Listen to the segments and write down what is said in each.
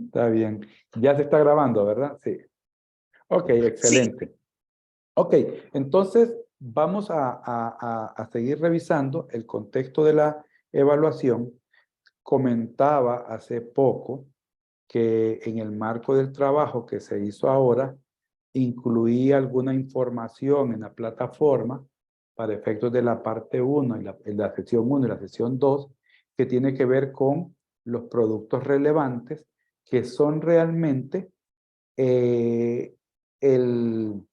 Está bien. Ya se está grabando, ¿verdad? Sí. Ok, Sí, excelente. Ok, entonces vamos a seguir revisando el contexto de la evaluación. Comentaba hace poco que en el marco del trabajo que se hizo ahora, incluí alguna información en la plataforma para efectos de la parte 1 y la sesión 1 y la sesión 2, que tiene que ver con los productos relevantes que son realmente eh, el,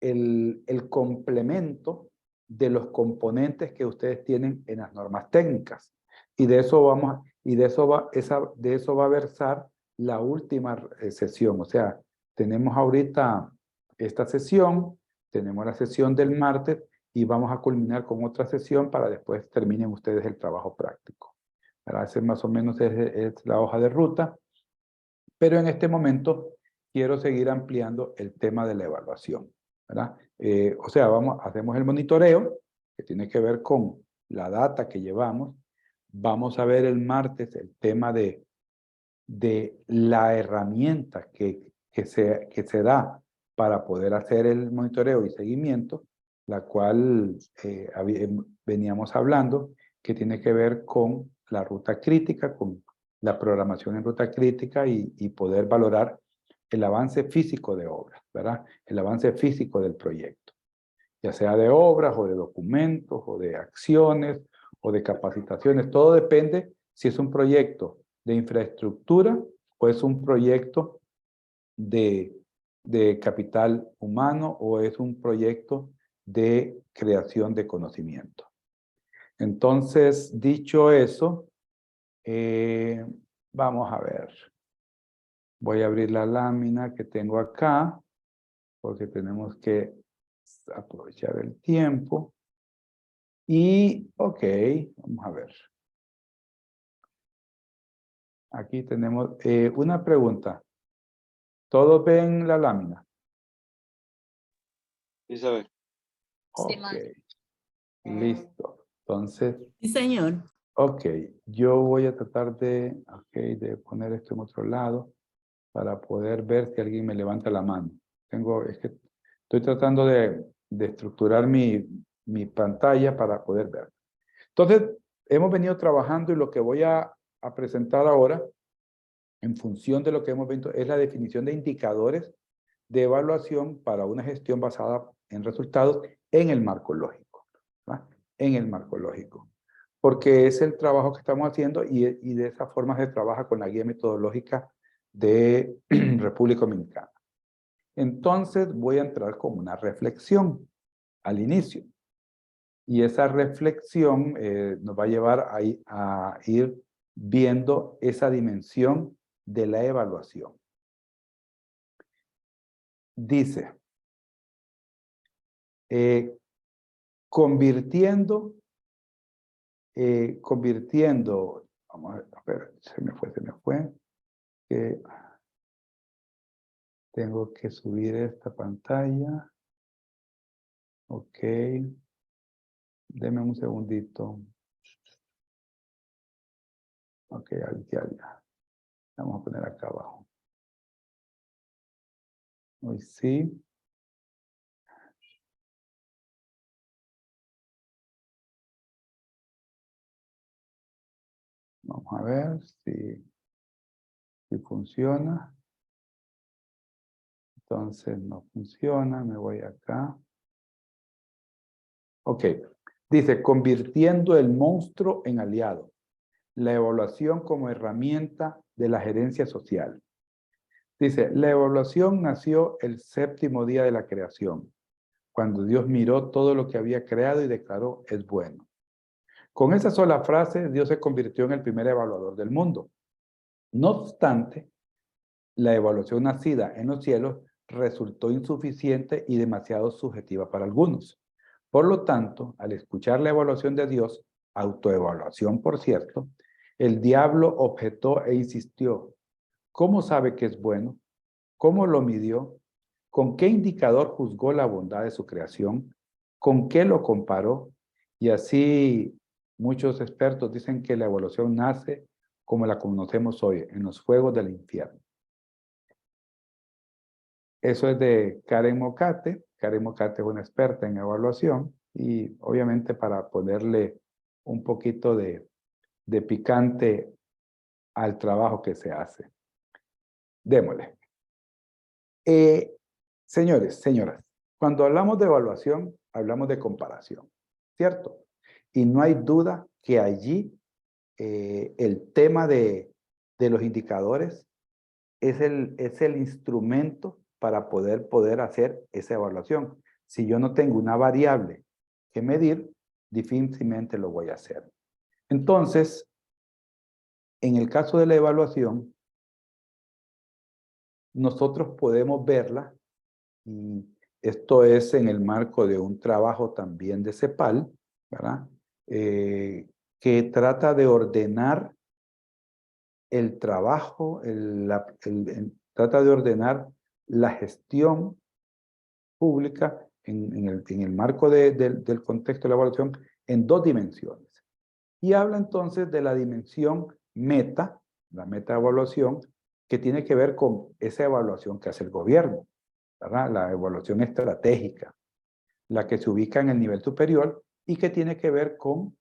el complemento de los componentes que ustedes tienen en las normas técnicas. Y de eso vamos, y de eso va a versar la última sesión. O sea, tenemos ahorita esta sesión, tenemos la sesión del martes y vamos a culminar con otra sesión para después terminen ustedes el trabajo práctico. Para hacer más o menos es la hoja de ruta. Pero en este momento quiero seguir ampliando el tema de la evaluación, ¿verdad? O sea, hacemos el monitoreo, que tiene que ver con la data que llevamos. Vamos a ver el martes el tema de la herramienta que se da para poder hacer el monitoreo y seguimiento, la cual veníamos hablando, que tiene que ver con la ruta crítica, con la programación en ruta crítica y poder valorar el avance físico de obras, ¿verdad? El avance físico del proyecto, ya sea de obras o de documentos o de acciones o de capacitaciones. Todo depende si es un proyecto de infraestructura o es un proyecto de, de capital humano o es un proyecto de creación de conocimiento. Entonces, dicho eso, vamos a ver. Voy a abrir la lámina que tengo acá porque tenemos que aprovechar el tiempo. Y, ok, vamos a ver. Aquí tenemos una pregunta. ¿Todos ven la lámina? Isabel. sí, Ok, maestro. listo. Entonces, Sí, señor. ok, yo voy a tratar de poner esto en otro lado para poder ver si alguien me levanta la mano. Es que estoy tratando de estructurar mi pantalla para poder ver. Entonces, hemos venido trabajando y lo que voy a presentar ahora, en función de lo que hemos visto, es la definición de indicadores de evaluación para una gestión basada en resultados en el marco lógico, ¿verdad? En el marco lógico. Porque es el trabajo que estamos haciendo y de esa forma se trabaja con la guía metodológica de República Dominicana. Entonces voy a entrar con una reflexión al inicio. Y esa reflexión nos va a llevar a ir viendo esa dimensión de la evaluación. Dice, convirtiendo, vamos a ver, se me fue, tengo que subir esta pantalla, ok, deme un segundito, ok, ya, vamos a poner acá abajo, hoy sí, vamos a ver si funciona. Entonces no funciona, me voy acá. Ok, dice, convirtiendo el monstruo en aliado. La evaluación como herramienta de la gerencia social. Dice, la evaluación nació el séptimo día de la creación, cuando Dios miró todo lo que había creado y declaró, es bueno. Con esa sola frase, Dios se convirtió en el primer evaluador del mundo. No obstante, la evaluación nacida en los cielos resultó insuficiente y demasiado subjetiva para algunos. Por lo tanto, al escuchar la evaluación de Dios, autoevaluación por cierto, el diablo objetó e insistió, ¿cómo sabe que es bueno? ¿Cómo lo midió? ¿Con qué indicador juzgó la bondad de su creación? ¿Con qué lo comparó? Y así muchos expertos dicen que la evaluación nace como la conocemos hoy, en los fuegos del infierno. Eso es de Karen Mocate. Karen Mocate es una experta en evaluación y obviamente para ponerle un poquito de picante al trabajo que se hace. Démosle. Señores, señoras, cuando hablamos de evaluación, hablamos de comparación, ¿cierto? Y no hay duda que allí el tema de los indicadores es el instrumento para poder hacer esa evaluación. Si yo no tengo una variable que medir, difícilmente lo voy a hacer. Entonces, en el caso de la evaluación, nosotros podemos verla, y esto es en el marco de un trabajo también de CEPAL, ¿verdad? Que trata de ordenar el trabajo, trata de ordenar la gestión pública en el marco del contexto de la evaluación en dos dimensiones. Y habla entonces de la dimensión meta, la meta de evaluación, que tiene que ver con esa evaluación que hace el gobierno, ¿verdad? La evaluación estratégica, la que se ubica en el nivel superior y que tiene que ver con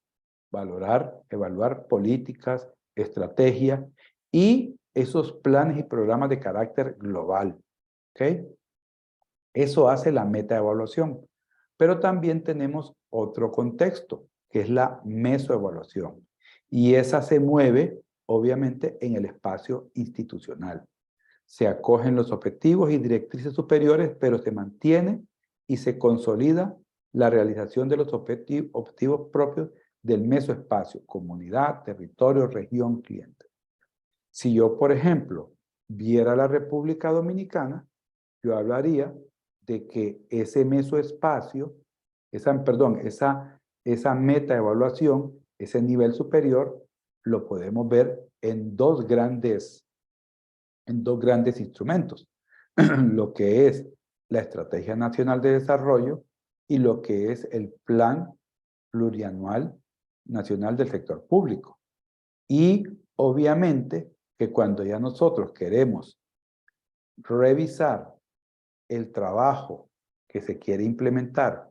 evaluar políticas, estrategias y esos planes y programas de carácter global. ¿Ok? Eso hace la metaevaluación. Pero también tenemos otro contexto, que es la mesoevaluación. Y esa se mueve, obviamente, en el espacio institucional. Se acogen los objetivos y directrices superiores, pero se mantiene y se consolida la realización de los objetivos propios del mesoespacio, comunidad, territorio, región, cliente. Si yo, por ejemplo, viera la República Dominicana, yo hablaría de que ese mesoespacio, esa metaevaluación, ese nivel superior, lo podemos ver en dos grandes instrumentos. Lo que es la Estrategia Nacional de Desarrollo y lo que es el Plan Plurianual Nacional del Sector Público. Y obviamente que cuando ya nosotros queremos revisar el trabajo que se quiere implementar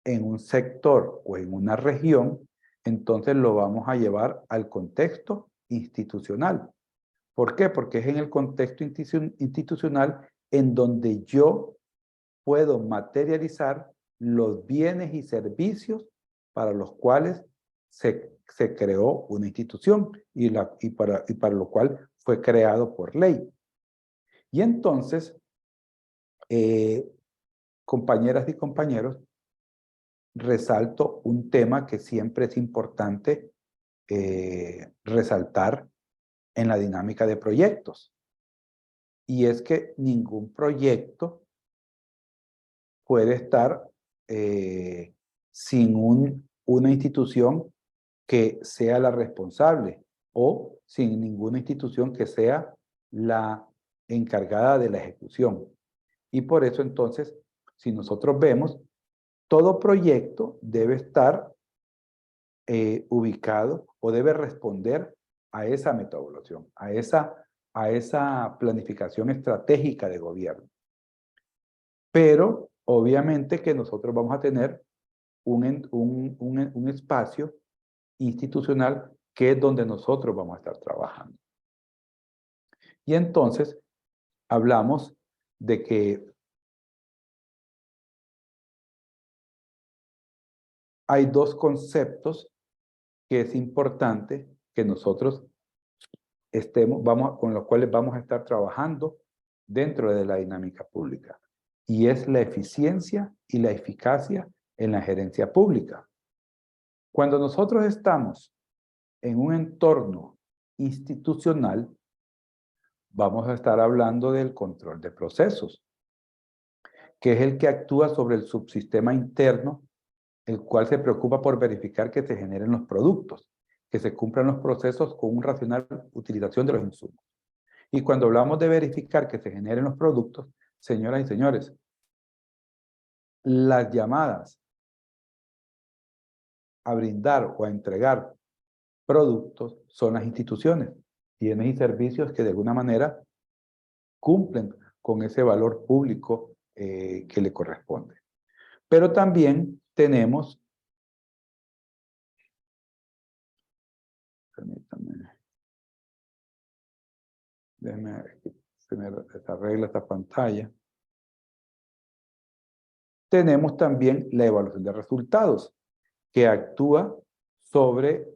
en un sector o en una región, entonces lo vamos a llevar al contexto institucional. ¿Por qué? Porque es en el contexto institucional en donde yo puedo materializar los bienes y servicios para los cuales se creó una institución y para lo cual fue creado por ley. Y entonces, compañeras y compañeros, resalto un tema que siempre es importante resaltar en la dinámica de proyectos. Y es que ningún proyecto puede estar sin una institución que sea la responsable o sin ninguna institución que sea la encargada de la ejecución. Y por eso entonces, si nosotros vemos, todo proyecto debe estar ubicado o debe responder a esa metodología, a esa planificación estratégica de gobierno. Pero obviamente que nosotros vamos a tener un espacio institucional que es donde nosotros vamos a estar trabajando. Y entonces hablamos de que hay dos conceptos que es importante que nosotros con los cuales vamos a estar trabajando dentro de la dinámica pública. Y es la eficiencia y la eficacia en la gerencia pública. Cuando nosotros estamos en un entorno institucional, vamos a estar hablando del control de procesos, que es el que actúa sobre el subsistema interno, el cual se preocupa por verificar que se generen los productos, que se cumplan los procesos con una racional utilización de los insumos. Y cuando hablamos de verificar que se generen los productos, señoras y señores, las llamadas a brindar o a entregar productos son las instituciones, bienes y servicios que de alguna manera cumplen con ese valor público que le corresponde. Pero también tenemos, permítanme, déjenme que se me desarregla esta pantalla. Tenemos también la evaluación de resultados, que actúa sobre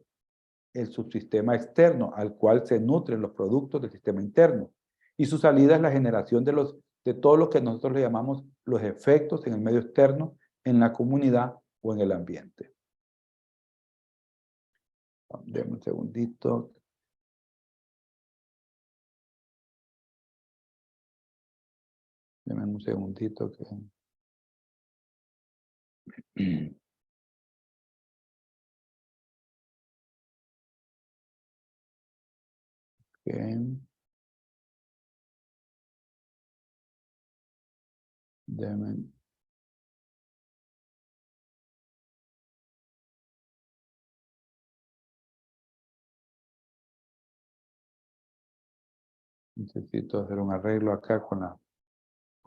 el subsistema externo, al cual se nutren los productos del sistema interno. Y su salida es la generación de todo lo que nosotros le llamamos los efectos en el medio externo, en la comunidad o en el ambiente. Deme un segundito. Deme un segundito. Deme. Necesito hacer un arreglo acá con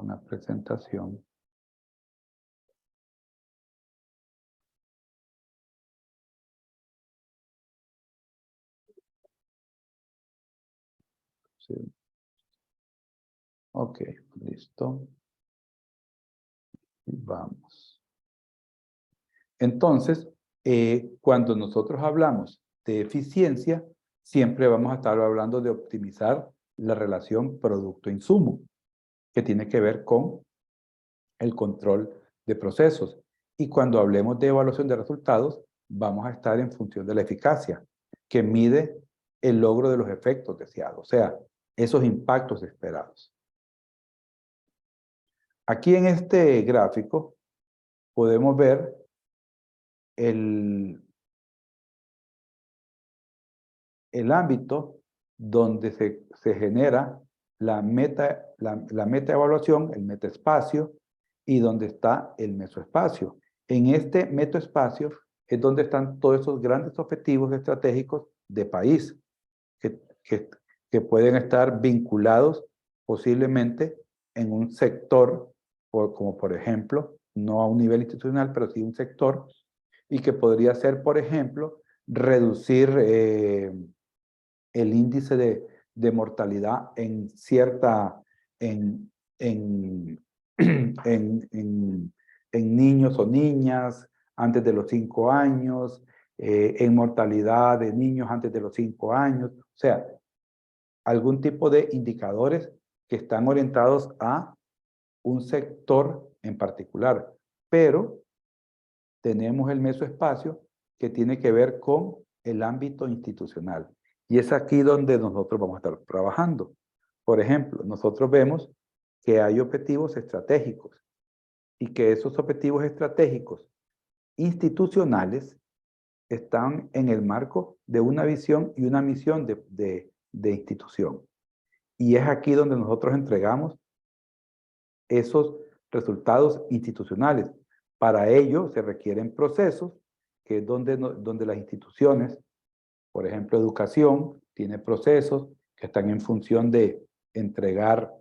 la presentación. Sí. Ok, listo. Vamos. Entonces, cuando nosotros hablamos de eficiencia, siempre vamos a estar hablando de optimizar la relación producto-insumo, que tiene que ver con el control de procesos. Y cuando hablemos de evaluación de resultados, vamos a estar en función de la eficacia, que mide el logro de los efectos deseados, o sea, esos impactos esperados. Aquí en este gráfico podemos ver el ámbito donde se genera la meta evaluación, el metaespacio, y donde está el mesoespacio. En este metaespacio es donde están todos esos grandes objetivos estratégicos de país que, que, que pueden estar vinculados posiblemente en un sector, como por ejemplo, no a un nivel institucional, pero sí un sector, y que podría ser, por ejemplo, reducir el índice de mortalidad en cierta, en, en, en niños o niñas antes de los 5 años, en mortalidad de niños antes de los 5 años, o sea, algún tipo de indicadores que están orientados a un sector en particular, pero tenemos el mesoespacio que tiene que ver con el ámbito institucional. Y es aquí donde nosotros vamos a estar trabajando. Por ejemplo, nosotros vemos que hay objetivos estratégicos y que esos objetivos estratégicos institucionales están en el marco de una visión y una misión de institución. Y es aquí donde nosotros entregamos esos resultados institucionales. Para ello se requieren procesos, que es donde las instituciones, por ejemplo, educación, tiene procesos que están en función de entregar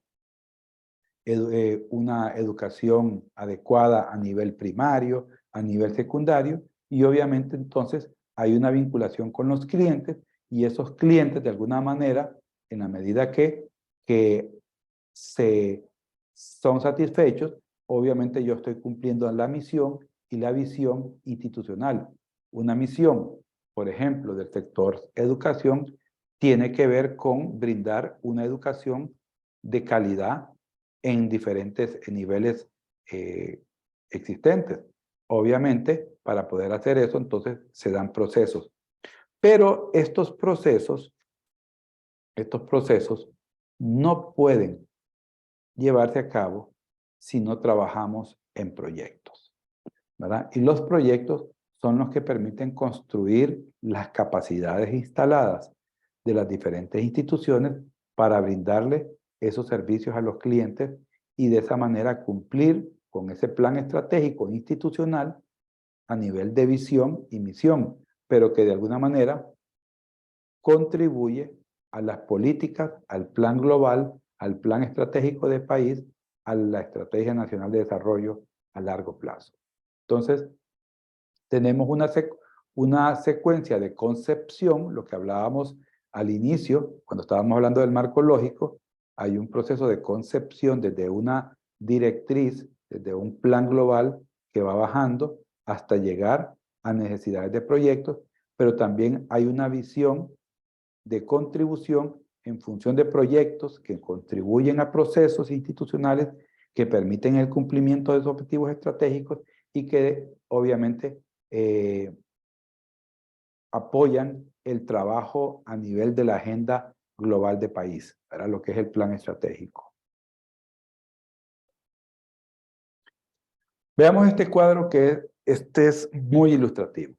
una educación adecuada a nivel primario, a nivel secundario, y obviamente entonces hay una vinculación con los clientes, y esos clientes de alguna manera, en la medida que se son satisfechos, obviamente yo estoy cumpliendo la misión y la visión institucional. Una misión, por ejemplo, del sector educación, tiene que ver con brindar una educación de calidad en diferentes niveles existentes. Obviamente, para poder hacer eso, entonces se dan procesos. Pero estos procesos no pueden llevarse a cabo si no trabajamos en proyectos, ¿verdad? Y los proyectos son los que permiten construir las capacidades instaladas de las diferentes instituciones para brindarle esos servicios a los clientes y de esa manera cumplir con ese plan estratégico institucional a nivel de visión y misión, pero que de alguna manera contribuye a las políticas, al plan global, al plan estratégico del país, a la Estrategia Nacional de Desarrollo a largo plazo. Entonces, tenemos una secuencia de concepción, lo que hablábamos al inicio, cuando estábamos hablando del marco lógico, hay un proceso de concepción desde una directriz, desde un plan global que va bajando hasta llegar a necesidades de proyectos, pero también hay una visión de contribución en función de proyectos que contribuyen a procesos institucionales que permiten el cumplimiento de esos objetivos estratégicos y que obviamente apoyan el trabajo a nivel de la agenda global de país, para lo que es el plan estratégico. Veamos este cuadro que este es muy ilustrativo.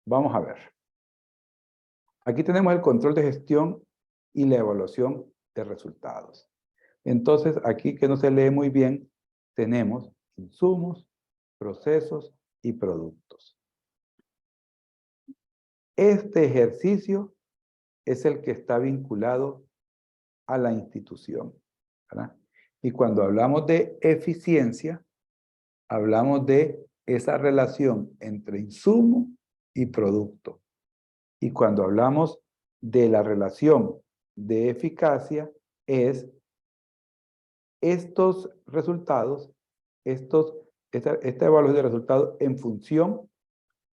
Vamos a ver. Aquí tenemos el control de gestión y la evaluación de resultados. Entonces, aquí que no se lee muy bien, tenemos insumos, procesos y productos. Este ejercicio es el que está vinculado a la institución, ¿verdad? Y cuando hablamos de eficiencia, hablamos de esa relación entre insumo y producto. Y cuando hablamos de la relación de eficacia, es estos resultados, esta evaluación de resultados en función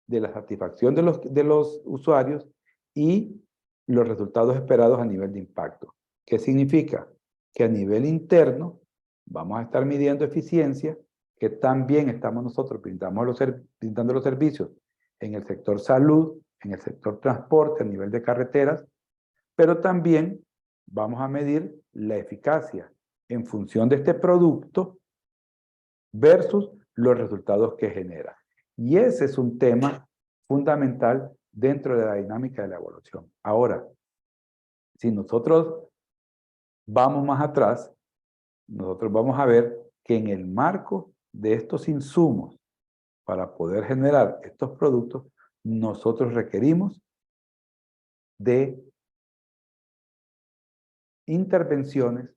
de la satisfacción de los usuarios y los resultados esperados a nivel de impacto. ¿Qué significa? Que a nivel interno vamos a estar midiendo eficiencia, que también estamos nosotros brindando los servicios en el sector salud, en el sector transporte, a nivel de carreteras, pero también vamos a medir la eficacia en función de este producto versus los resultados que genera. Y ese es un tema fundamental dentro de la dinámica de la evaluación. Ahora, si nosotros vamos más atrás, nosotros vamos a ver que en el marco de estos insumos para poder generar estos productos, nosotros requerimos de intervenciones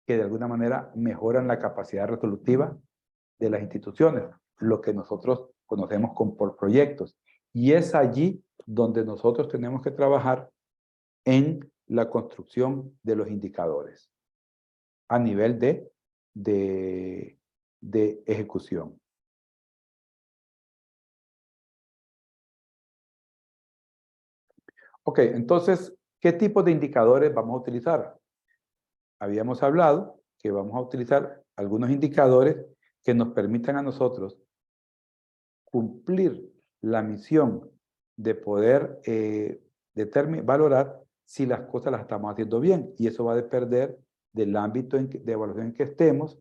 que de alguna manera mejoran la capacidad resolutiva de las instituciones, lo que nosotros conocemos como por proyectos. Y es allí donde nosotros tenemos que trabajar en la construcción de los indicadores a nivel de ejecución. Ok, entonces, ¿qué tipo de indicadores vamos a utilizar? Habíamos hablado que vamos a utilizar algunos indicadores que nos permitan a nosotros cumplir la misión de poder valorar si las cosas las estamos haciendo bien. Y eso va a depender del ámbito de evaluación en que estemos,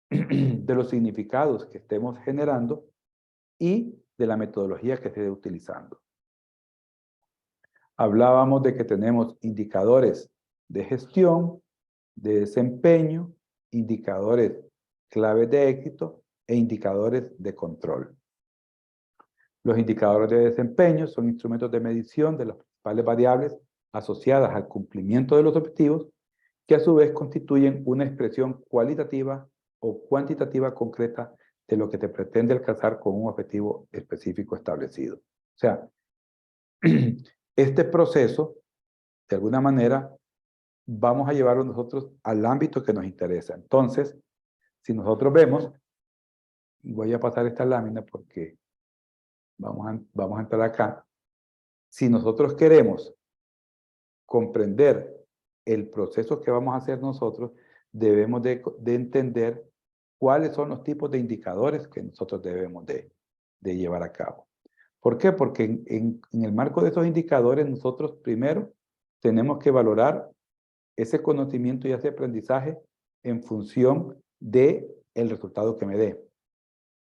de los significados que estemos generando y de la metodología que esté utilizando. Hablábamos de que tenemos indicadores de gestión, de desempeño, indicadores claves de éxito e indicadores de control. Los indicadores de desempeño son instrumentos de medición de las principales variables asociadas al cumplimiento de los objetivos, que a su vez constituyen una expresión cualitativa o cuantitativa concreta de lo que te pretende alcanzar con un objetivo específico establecido. O sea, este proceso, de alguna manera, vamos a llevarlo nosotros al ámbito que nos interesa. Entonces, si nosotros vemos, y voy a pasar esta lámina porque vamos a entrar acá, si nosotros queremos comprender el proceso que vamos a hacer nosotros, debemos de entender cuáles son los tipos de indicadores que nosotros debemos de llevar a cabo. ¿Por qué? Porque en el marco de esos indicadores nosotros primero tenemos que valorar ese conocimiento y ese aprendizaje en función del resultado que me dé.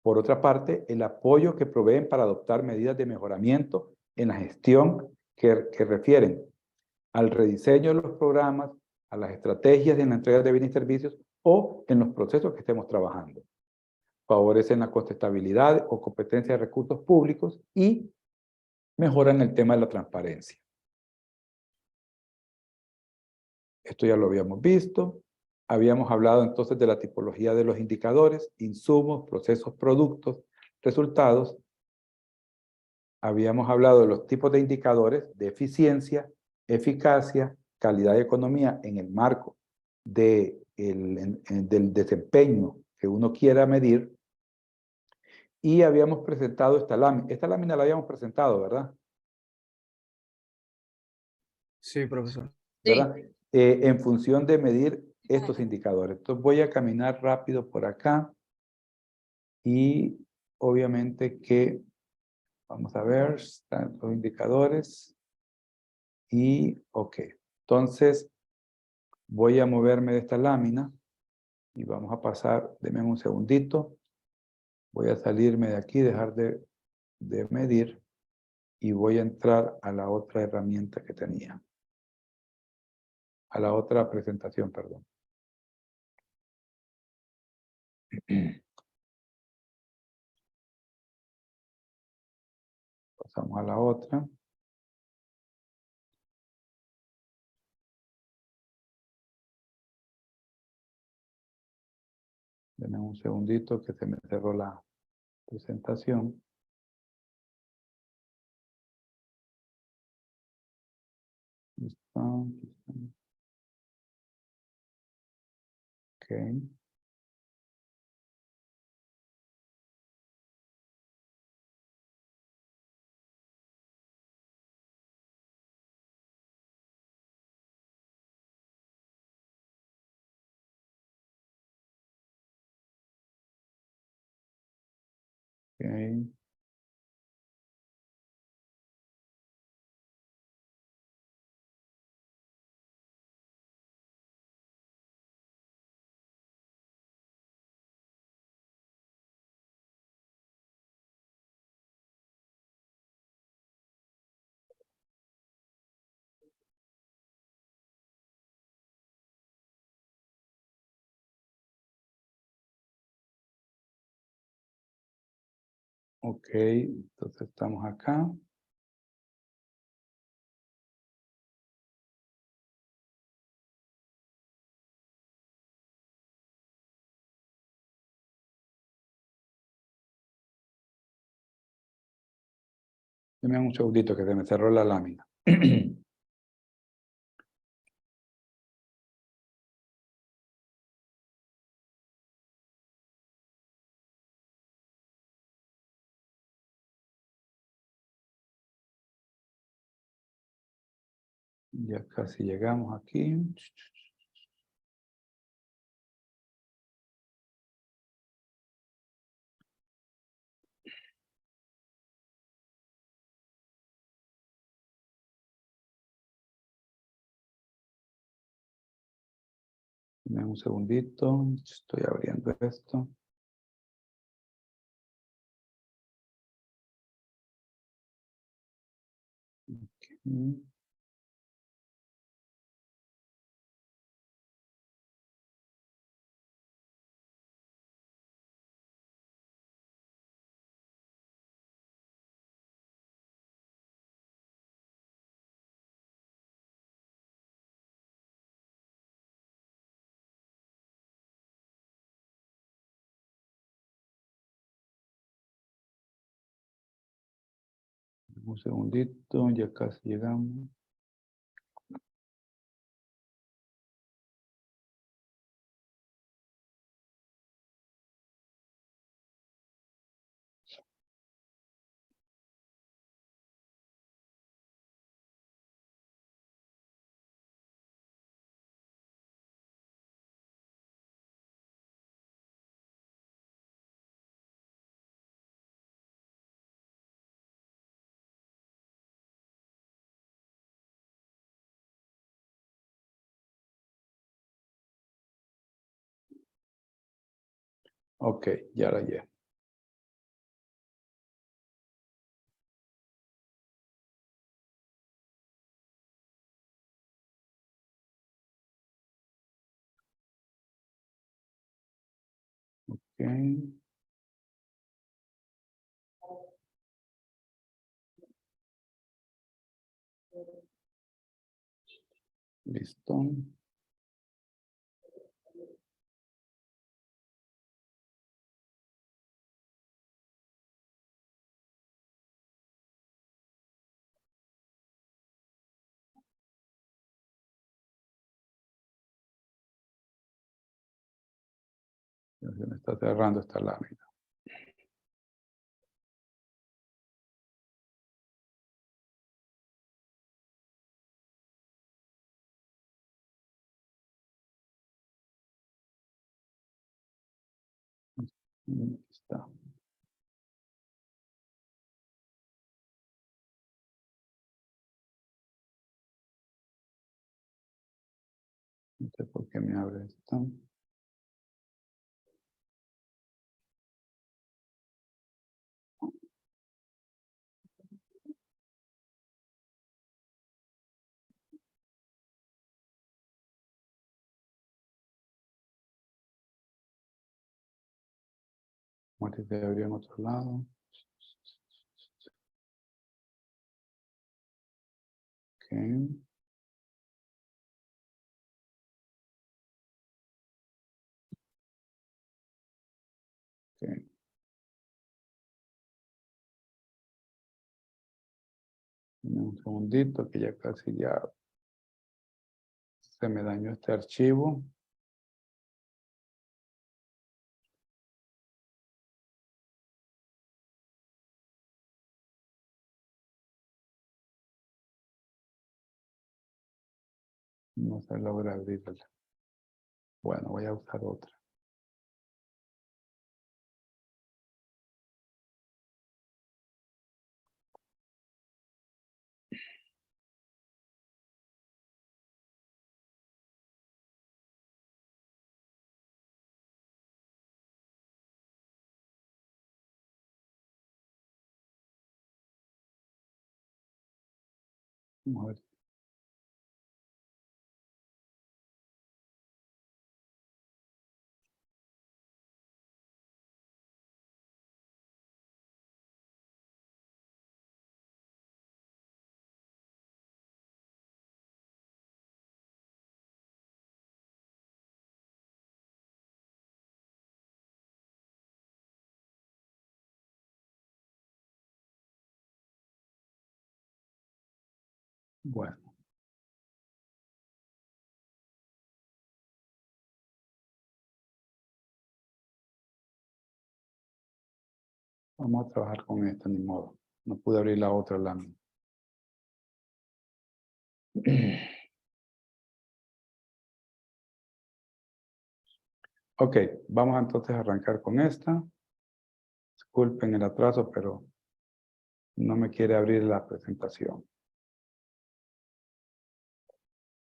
Por otra parte, el apoyo que proveen para adoptar medidas de mejoramiento en la gestión que refieren al rediseño de los programas, a las estrategias en la entrega de bienes y servicios o en los procesos que estemos trabajando. Favorecen la contestabilidad o competencia de recursos públicos y mejoran el tema de la transparencia. Esto ya lo habíamos visto. Habíamos hablado entonces de la tipología de los indicadores, insumos, procesos, productos, resultados. Habíamos hablado de los tipos de indicadores de eficiencia, eficacia, calidad y economía en el marco del desempeño que uno quiera medir. Y habíamos presentado esta lámina. Esta lámina la habíamos presentado, ¿verdad? Sí, profesor. ¿Verdad? En función de medir estos indicadores. Entonces voy a caminar rápido por acá. Y obviamente que, vamos a ver, están los indicadores. Y, ok. Entonces, voy a moverme de esta lámina. Y vamos a pasar, denme un segundito. Voy a salirme de aquí, dejar de medir. Y voy a entrar a la otra herramienta que tenía. A la otra presentación, perdón. Pasamos a la otra. Denme un segundito que se me cerró la presentación. Listo. Ok. Ok. Ok, entonces estamos acá. Deme un segundito que se me cerró la lámina. Ya casi llegamos aquí. Deme un segundito. Estoy abriendo esto. Ok. Un segundito, ya casi llegamos. Ok, ya la llevo. Ok. Listo. Se me está cerrando esta lámina. Aquí está. No sé por qué me abre esto. Como si se abrió en otro lado. Ok. Ok. Un segundito que ya casi ya se me dañó este archivo. No se logra abrir. Bueno, voy a usar otra. Vamos a ver. Bueno, vamos a trabajar con esta, ni modo. No pude abrir la otra lámina. Ok, vamos entonces a arrancar con esta. Disculpen el atraso, pero no me quiere abrir la presentación.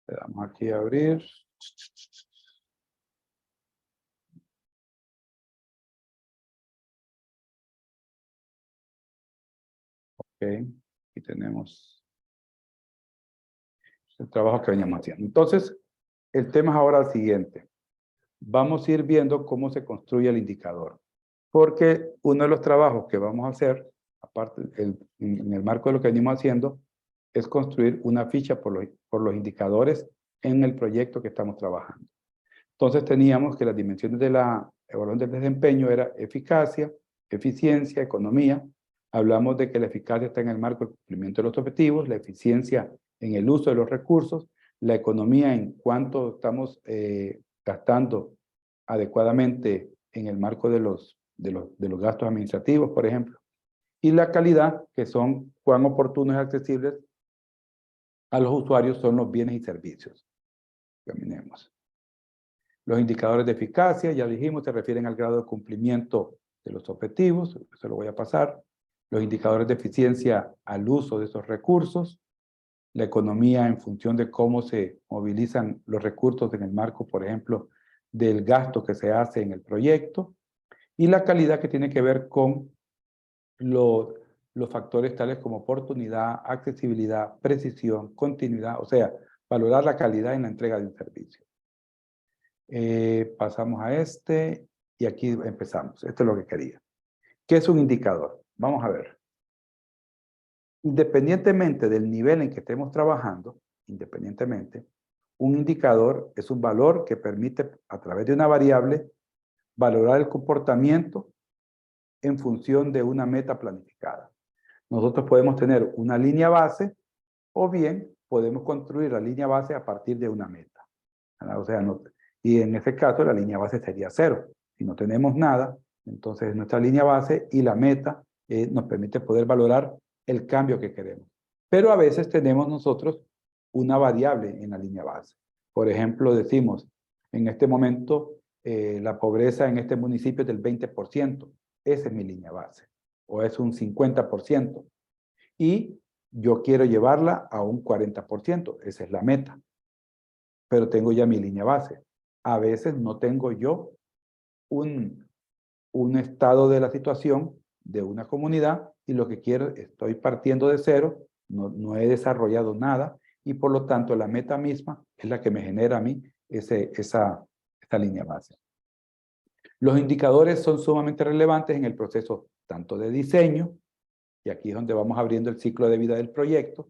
Le damos aquí a abrir. Ok, y tenemos el trabajo que veníamos haciendo. Entonces, el tema es ahora el siguiente. Vamos a ir viendo cómo se construye el indicador. Porque uno de los trabajos que vamos a hacer, aparte en el marco de lo que venimos haciendo, es construir una ficha por los indicadores en el proyecto que estamos trabajando. Entonces teníamos que las dimensiones de la evaluación del desempeño era eficacia, eficiencia, economía. Hablamos de que la eficacia está en el marco del cumplimiento de los objetivos, la eficiencia en el uso de los recursos, la economía en cuánto estamos gastando adecuadamente en el marco de los gastos administrativos, por ejemplo. Y la calidad, que son cuán oportunos y accesibles a los usuarios son los bienes y servicios. Caminemos. Los indicadores de eficacia, ya dijimos, se refieren al grado de cumplimiento de los objetivos, eso lo voy a pasar. Los indicadores de eficiencia al uso de esos recursos. La economía en función de cómo se movilizan los recursos en el marco, por ejemplo, del gasto que se hace en el proyecto. Y la calidad que tiene que ver con los factores tales como oportunidad, accesibilidad, precisión, continuidad, o sea, valorar la calidad en la entrega de un servicio. Pasamos a este y aquí empezamos. Esto es lo que quería. ¿Qué es un indicador? Vamos a ver. Independientemente del nivel en que estemos trabajando, independientemente, un indicador es un valor que permite a través de una variable valorar el comportamiento en función de una meta planificada. Nosotros podemos tener una línea base o bien podemos construir la línea base a partir de una meta. O sea, y en ese caso la línea base sería 0. Si no tenemos nada, entonces es nuestra línea base y la meta nos permite poder valorar el cambio que queremos. Pero a veces tenemos nosotros una variable en la línea base. Por ejemplo, decimos, en este momento la pobreza en este municipio es del 20%. Esa es mi línea base. O es un 50%. Y yo quiero llevarla a un 40%. Esa es la meta. Pero tengo ya mi línea base. A veces no tengo yo un estado de la situación de una comunidad y lo que quiero, estoy partiendo de cero, no he desarrollado nada y por lo tanto la meta misma es la que me genera a mí esa línea base. Los indicadores son sumamente relevantes en el proceso tanto de diseño, y aquí es donde vamos abriendo el ciclo de vida del proyecto,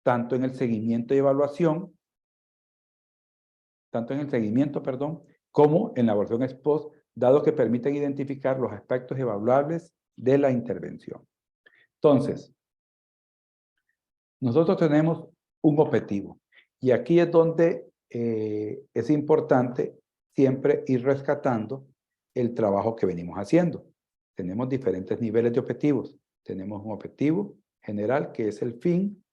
tanto en el seguimiento y evaluación, como en la evaluación ex post, dado que permiten identificar los aspectos evaluables de la intervención. Entonces, nosotros tenemos un objetivo y aquí es donde es importante siempre ir rescatando el trabajo que venimos haciendo. Tenemos diferentes niveles de objetivos. Tenemos un objetivo general que es el fin.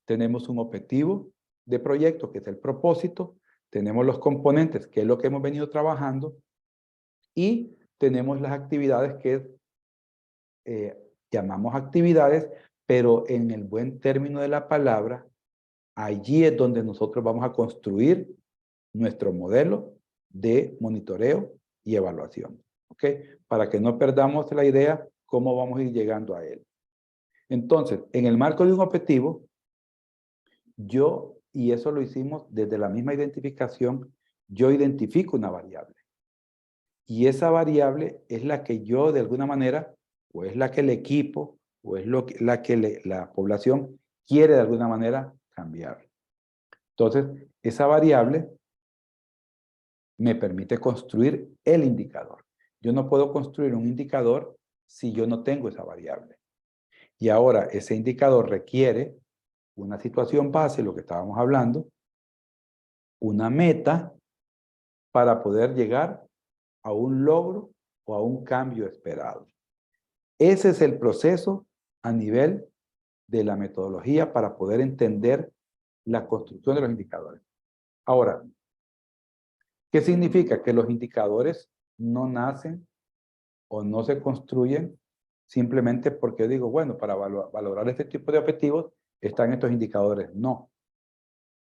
Tenemos un objetivo de proyecto que es el propósito. Tenemos los componentes que es lo que hemos venido trabajando y tenemos las actividades que llamamos actividades, pero en el buen término de la palabra, allí es donde nosotros vamos a construir nuestro modelo de monitoreo y evaluación. ¿Ok? Para que no perdamos la idea cómo vamos a ir llegando a él. Entonces, en el marco de un objetivo, y eso lo hicimos desde la misma identificación, yo identifico una variable. Y esa variable es la que yo de alguna manera, o es la que el equipo, o es la que la población quiere de alguna manera cambiar. Entonces, esa variable me permite construir el indicador. Yo no puedo construir un indicador si yo no tengo esa variable. Y ahora ese indicador requiere una situación base, lo que estábamos hablando, una meta para poder llegar a un logro o a un cambio esperado. Ese es el proceso a nivel de la metodología para poder entender la construcción de los indicadores. Ahora, ¿qué significa? Que los indicadores no nacen o no se construyen simplemente porque digo, bueno, para valorar este tipo de objetivos están estos indicadores. No.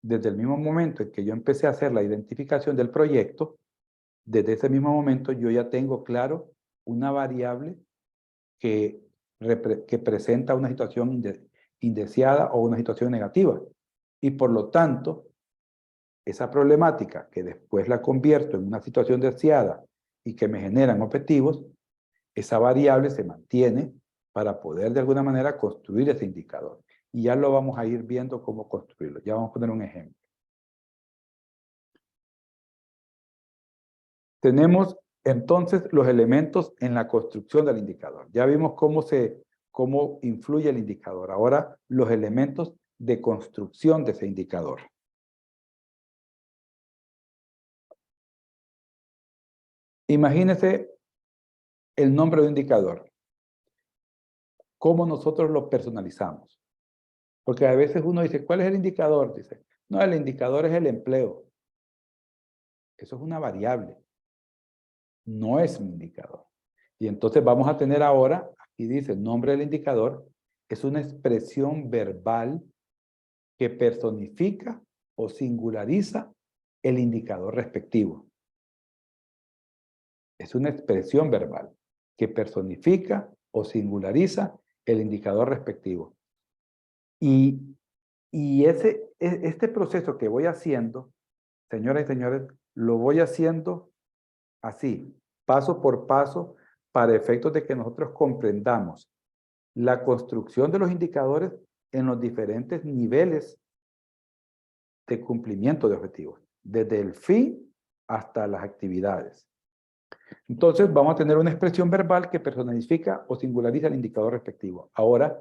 Desde el mismo momento en que yo empecé a hacer la identificación del proyecto, desde ese mismo momento yo ya tengo claro una variable que presenta una situación indeseada o una situación negativa. Y por lo tanto, esa problemática que después la convierto en una situación deseada y que me generan objetivos, esa variable se mantiene para poder de alguna manera construir ese indicador. Y ya lo vamos a ir viendo cómo construirlo. Ya vamos a poner un ejemplo. Tenemos entonces los elementos en la construcción del indicador. Ya vimos cómo influye el indicador. Ahora los elementos de construcción de ese indicador. Imagínese el nombre de un indicador. ¿Cómo nosotros lo personalizamos? Porque a veces uno dice, ¿cuál es el indicador? Dice, no, el indicador es el empleo. Eso es una variable. No es un indicador. Y entonces vamos a tener ahora, aquí dice, el nombre del indicador es una expresión verbal que personifica o singulariza el indicador respectivo. Es una expresión verbal que personifica o singulariza el indicador respectivo. Y este proceso que voy haciendo, señoras y señores, lo voy haciendo así, paso por paso, para efectos de que nosotros comprendamos la construcción de los indicadores en los diferentes niveles de cumplimiento de objetivos, desde el fin hasta las actividades. Entonces, vamos a tener una expresión verbal que personifica o singulariza el indicador respectivo. Ahora,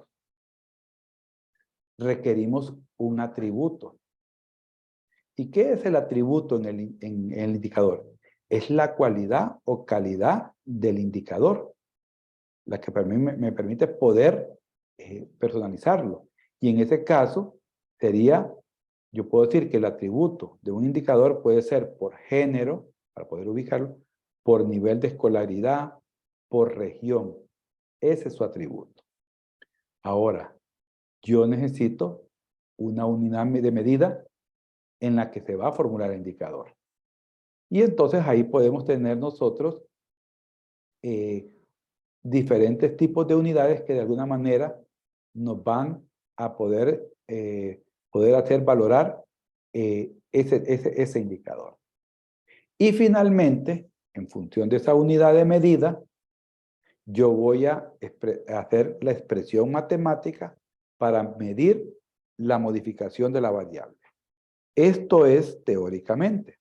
requerimos un atributo. ¿Y qué es el atributo en el indicador? es la cualidad o calidad del indicador, la que me permite poder personalizarlo. Y en ese caso sería, yo puedo decir que el atributo de un indicador puede ser por género, para poder ubicarlo, por nivel de escolaridad, por región. Ese es su atributo. Ahora, yo necesito una unidad de medida en la que se va a formular el indicador. Y entonces ahí podemos tener nosotros diferentes tipos de unidades que de alguna manera nos van a poder hacer valorar ese indicador. Y finalmente, en función de esa unidad de medida, yo voy a hacer la expresión matemática para medir la modificación de la variable. Esto es teóricamente.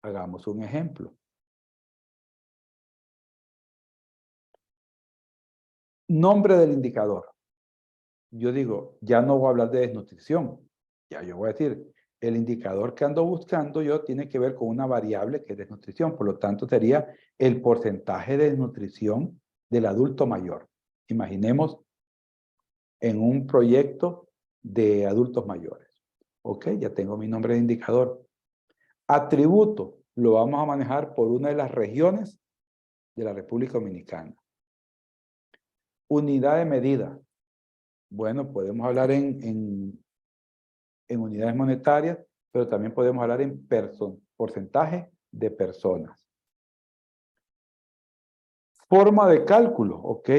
Hagamos un ejemplo. Nombre del indicador. Yo digo, ya no voy a hablar de desnutrición. Ya yo voy a decir, el indicador que ando buscando yo tiene que ver con una variable que es desnutrición. Por lo tanto, sería el porcentaje de desnutrición del adulto mayor. Imaginemos en un proyecto de adultos mayores. Ok, ya tengo mi nombre de indicador. Atributo, lo vamos a manejar por una de las regiones de la República Dominicana. Unidad de medida. Bueno, podemos hablar en unidades monetarias, pero también podemos hablar en porcentaje de personas. Forma de cálculo, ok.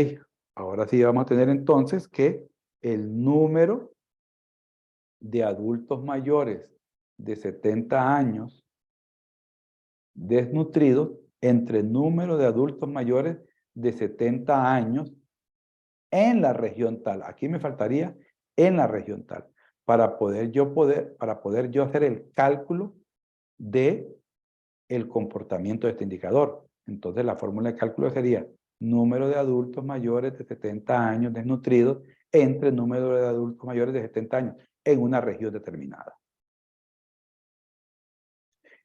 Ahora sí vamos a tener entonces que el número de adultos mayores de 70 años desnutridos entre el número de adultos mayores de 70 años en la región tal. Aquí me faltaría en la región tal. Para poder yo hacer el cálculo de el comportamiento de este indicador. Entonces la fórmula de cálculo sería número de adultos mayores de 70 años desnutridos entre número de adultos mayores de 70 años en una región determinada.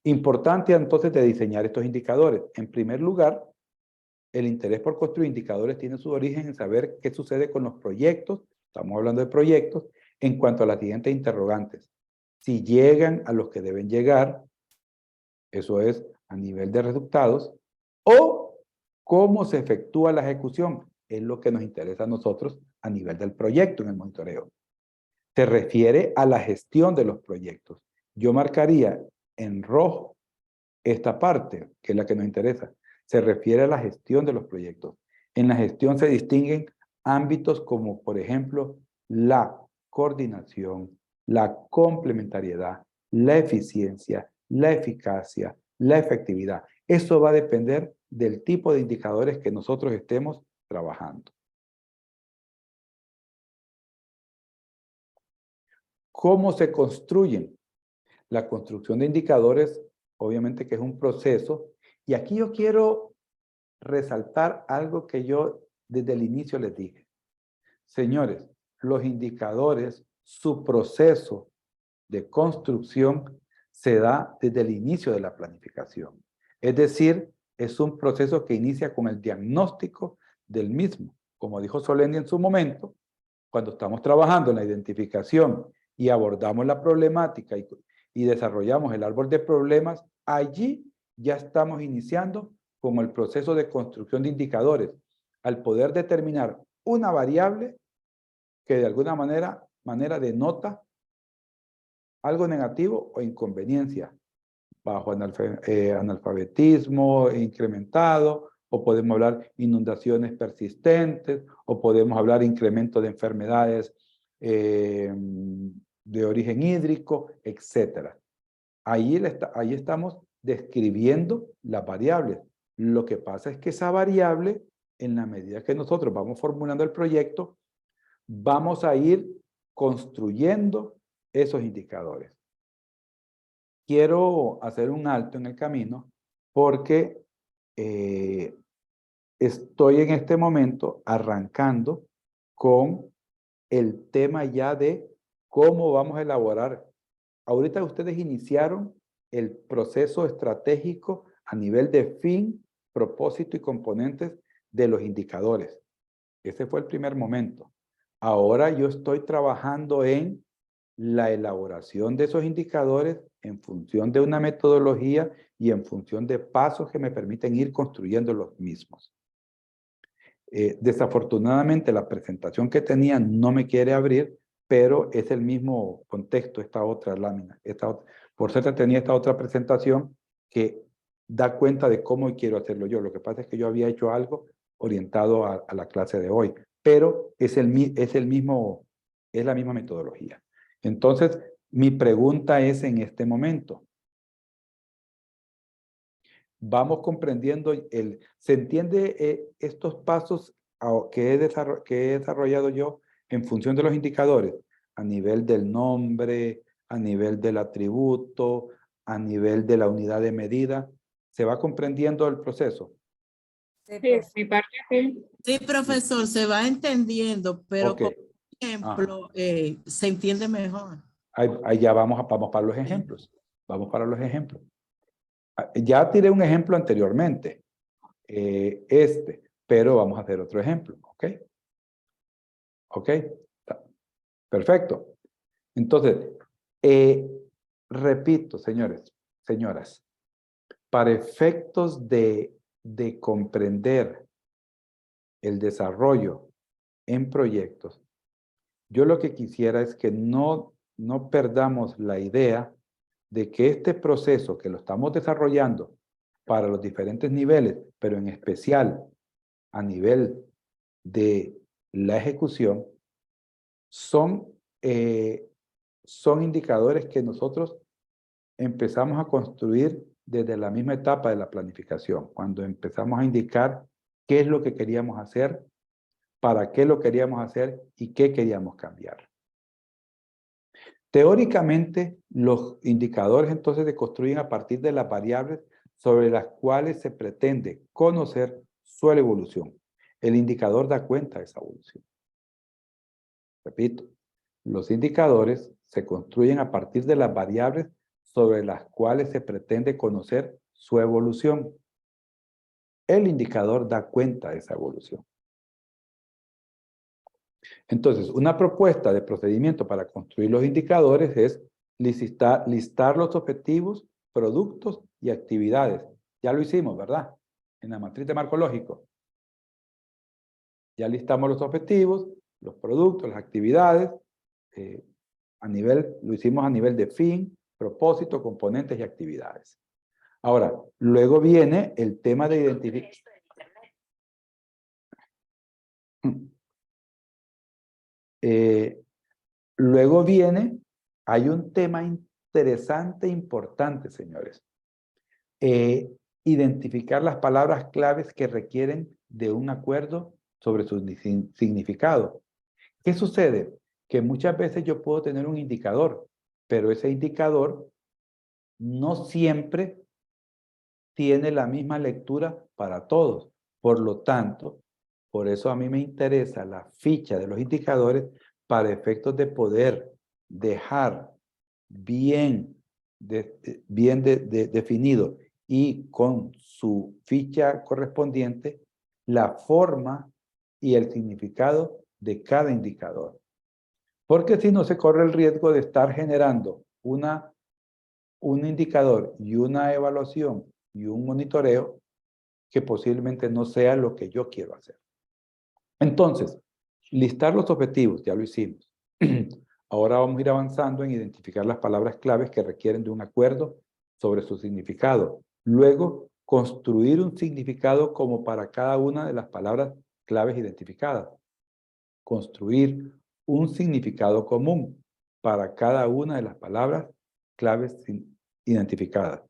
Importante entonces de diseñar estos indicadores. En primer lugar, el interés por construir indicadores tiene su origen en saber qué sucede con los proyectos, estamos hablando de proyectos, en cuanto a las siguientes interrogantes. Si llegan a los que deben llegar, eso es a nivel de resultados, o cómo se efectúa la ejecución, es lo que nos interesa a nosotros a nivel del proyecto en el monitoreo. Se refiere a la gestión de los proyectos. Yo marcaría en rojo esta parte, que es la que nos interesa. Se refiere a la gestión de los proyectos. En la gestión se distinguen ámbitos como, por ejemplo, la coordinación, la complementariedad, la eficiencia, la eficacia, la efectividad. Eso va a depender del tipo de indicadores que nosotros estemos trabajando. ¿Cómo se construyen? La construcción de indicadores, obviamente que es un proceso, y aquí yo quiero resaltar algo que yo desde el inicio les dije. Señores, los indicadores, su proceso de construcción se da desde el inicio de la planificación. Es decir, es un proceso que inicia con el diagnóstico del mismo. Como dijo Solendi en su momento, cuando estamos trabajando en la identificación y abordamos la problemática y desarrollamos el árbol de problemas, allí ya estamos iniciando con el proceso de construcción de indicadores, al poder determinar una variable que de alguna manera denota algo negativo o inconveniencia, bajo analfabetismo incrementado, o podemos hablar inundaciones persistentes, o podemos hablar incremento de enfermedades de origen hídrico, etc. Ahí estamos describiendo las variables. Lo que pasa es que esa variable, en la medida que nosotros vamos formulando el proyecto, vamos a ir construyendo esos indicadores. Quiero hacer un alto en el camino porque estoy en este momento arrancando con el tema ya de cómo vamos a elaborar. Ahorita ustedes iniciaron el proceso estratégico a nivel de fin, propósito y componentes de los indicadores. Ese fue el primer momento. Ahora yo estoy trabajando en la elaboración de esos indicadores en función de una metodología y en función de pasos que me permiten ir construyendo los mismos. Desafortunadamente la presentación que tenía no me quiere abrir, pero es el mismo contexto, esta otra lámina. Por cierto, tenía esta otra presentación que da cuenta de cómo quiero hacerlo yo. Lo que pasa es que yo había hecho algo orientado a la clase de hoy, pero es la misma metodología. Entonces, mi pregunta es en este momento, vamos comprendiendo, ¿se entiende estos pasos que he desarrollado yo en función de los indicadores? A nivel del nombre, a nivel del atributo, a nivel de la unidad de medida. ¿Se va comprendiendo el proceso? Sí, mi parte sí. Sí, profesor, se va entendiendo, pero Ok. con ejemplo se entiende mejor. Ahí ya vamos para los ejemplos. Vamos para los ejemplos. Ya tiré un ejemplo anteriormente, pero vamos a hacer otro ejemplo, ¿ok? ¿Ok? Perfecto. Entonces, repito, señores, señoras, para efectos de comprender el desarrollo en proyectos, yo lo que quisiera es que no perdamos la idea de que este proceso que lo estamos desarrollando para los diferentes niveles, pero en especial a nivel de la ejecución, son indicadores que nosotros empezamos a construir desde la misma etapa de la planificación, cuando empezamos a indicar qué es lo que queríamos hacer, para qué lo queríamos hacer y qué queríamos cambiar. Teóricamente, los indicadores entonces se construyen a partir de las variables sobre las cuales se pretende conocer su evolución. El indicador da cuenta de esa evolución. Repito, los indicadores se construyen a partir de las variables sobre las cuales se pretende conocer su evolución. El indicador da cuenta de esa evolución. Entonces, una propuesta de procedimiento para construir los indicadores es listar los objetivos, productos y actividades. Ya lo hicimos, ¿verdad? En la matriz de marco lógico. Ya listamos los objetivos, los productos, las actividades. Lo hicimos a nivel de fin, propósito, componentes y actividades. Ahora, luego viene el tema de identificación. Luego viene, hay un tema interesante e importante, señores. Identificar las palabras claves que requieren de un acuerdo sobre su significado. ¿Qué sucede? Que muchas veces yo puedo tener un indicador, pero ese indicador no siempre tiene la misma lectura para todos. Por lo tanto, por eso a mí me interesa la ficha de los indicadores para efectos de poder dejar bien definido y con su ficha correspondiente la forma y el significado de cada indicador. Porque si no se corre el riesgo de estar generando un indicador y una evaluación y un monitoreo que posiblemente no sea lo que yo quiero hacer. Entonces, listar los objetivos, ya lo hicimos. Ahora vamos a ir avanzando en identificar las palabras claves que requieren de un acuerdo sobre su significado. Luego, construir un significado como para cada una de las palabras claves identificadas. Construir un significado común para cada una de las palabras claves identificadas.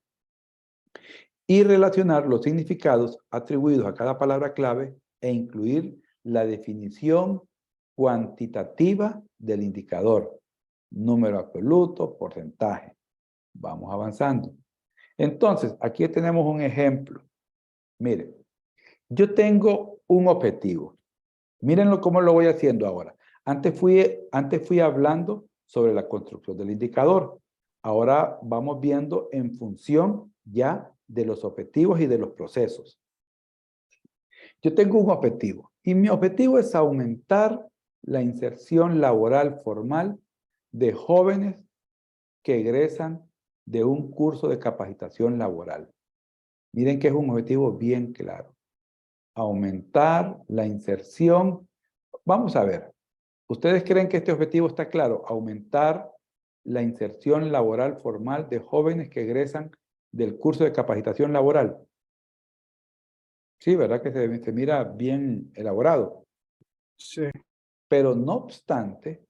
Y relacionar los significados atribuidos a cada palabra clave e incluir la definición cuantitativa del indicador. Número absoluto, porcentaje. Vamos avanzando. Entonces, aquí tenemos un ejemplo. Miren, yo tengo un objetivo. Mírenlo cómo lo voy haciendo ahora. Antes fui hablando sobre la construcción del indicador. Ahora vamos viendo en función ya de los objetivos y de los procesos. Yo tengo un objetivo y mi objetivo es aumentar la inserción laboral formal de jóvenes que egresan de un curso de capacitación laboral. Miren que es un objetivo bien claro. Aumentar la inserción. Vamos a ver. ¿Ustedes creen que este objetivo está claro? Aumentar la inserción laboral formal de jóvenes que egresan del curso de capacitación laboral. Sí, ¿verdad que se mira bien elaborado? Sí. Pero no obstante,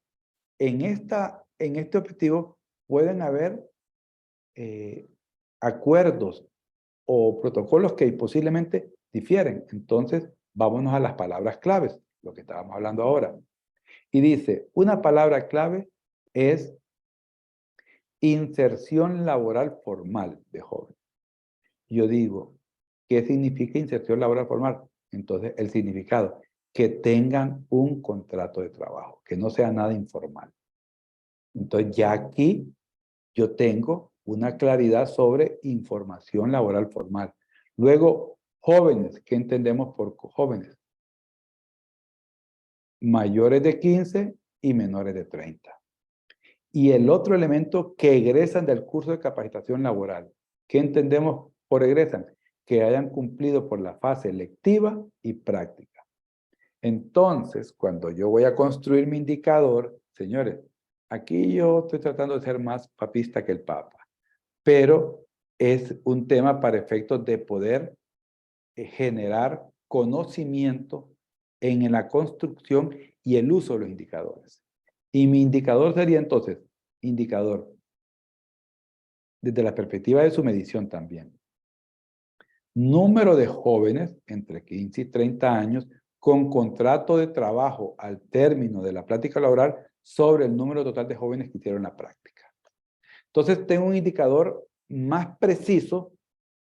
en este objetivo pueden haber acuerdos o protocolos que posiblemente difieren. Entonces, vámonos a las palabras claves, lo que estábamos hablando ahora. Y dice, una palabra clave es inserción laboral formal de jóvenes. Yo digo, ¿qué significa inserción laboral formal? Entonces, el significado, que tengan un contrato de trabajo, que no sea nada informal. Entonces, ya aquí yo tengo una claridad sobre información laboral formal. Luego, jóvenes, ¿qué entendemos por jóvenes? Mayores de 15 y menores de 30. Y el otro elemento, que egresan del curso de capacitación laboral. ¿Qué entendemos por egresan? Que hayan cumplido por la fase lectiva y práctica. Entonces, cuando yo voy a construir mi indicador, señores, aquí yo estoy tratando de ser más papista que el Papa, pero es un tema para efectos de poder generar conocimiento en la construcción y el uso de los indicadores. Y mi indicador sería entonces, indicador, desde la perspectiva de su medición también. Número de jóvenes entre 15 y 30 años con contrato de trabajo al término de la práctica laboral sobre el número total de jóvenes que hicieron la práctica. Entonces tengo un indicador más preciso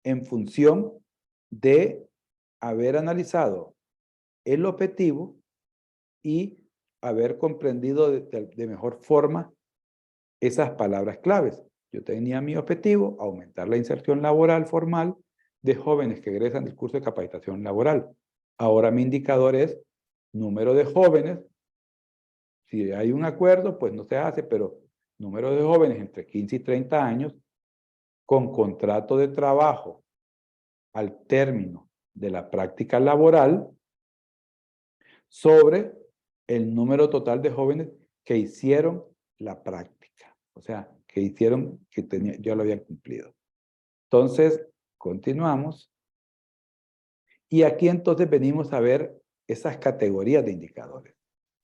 en función de haber analizado el objetivo y haber comprendido de mejor forma esas palabras claves. Yo tenía mi objetivo, aumentar la inserción laboral formal de jóvenes que egresan del curso de capacitación laboral. Ahora mi indicador es número de jóvenes. Si hay un acuerdo, pues no se hace, pero número de jóvenes entre 15 y 30 años con contrato de trabajo al término de la práctica laboral sobre el número total de jóvenes que hicieron la práctica. O sea, que hicieron, ya lo habían cumplido. Entonces, continuamos. Y aquí entonces venimos a ver esas categorías de indicadores.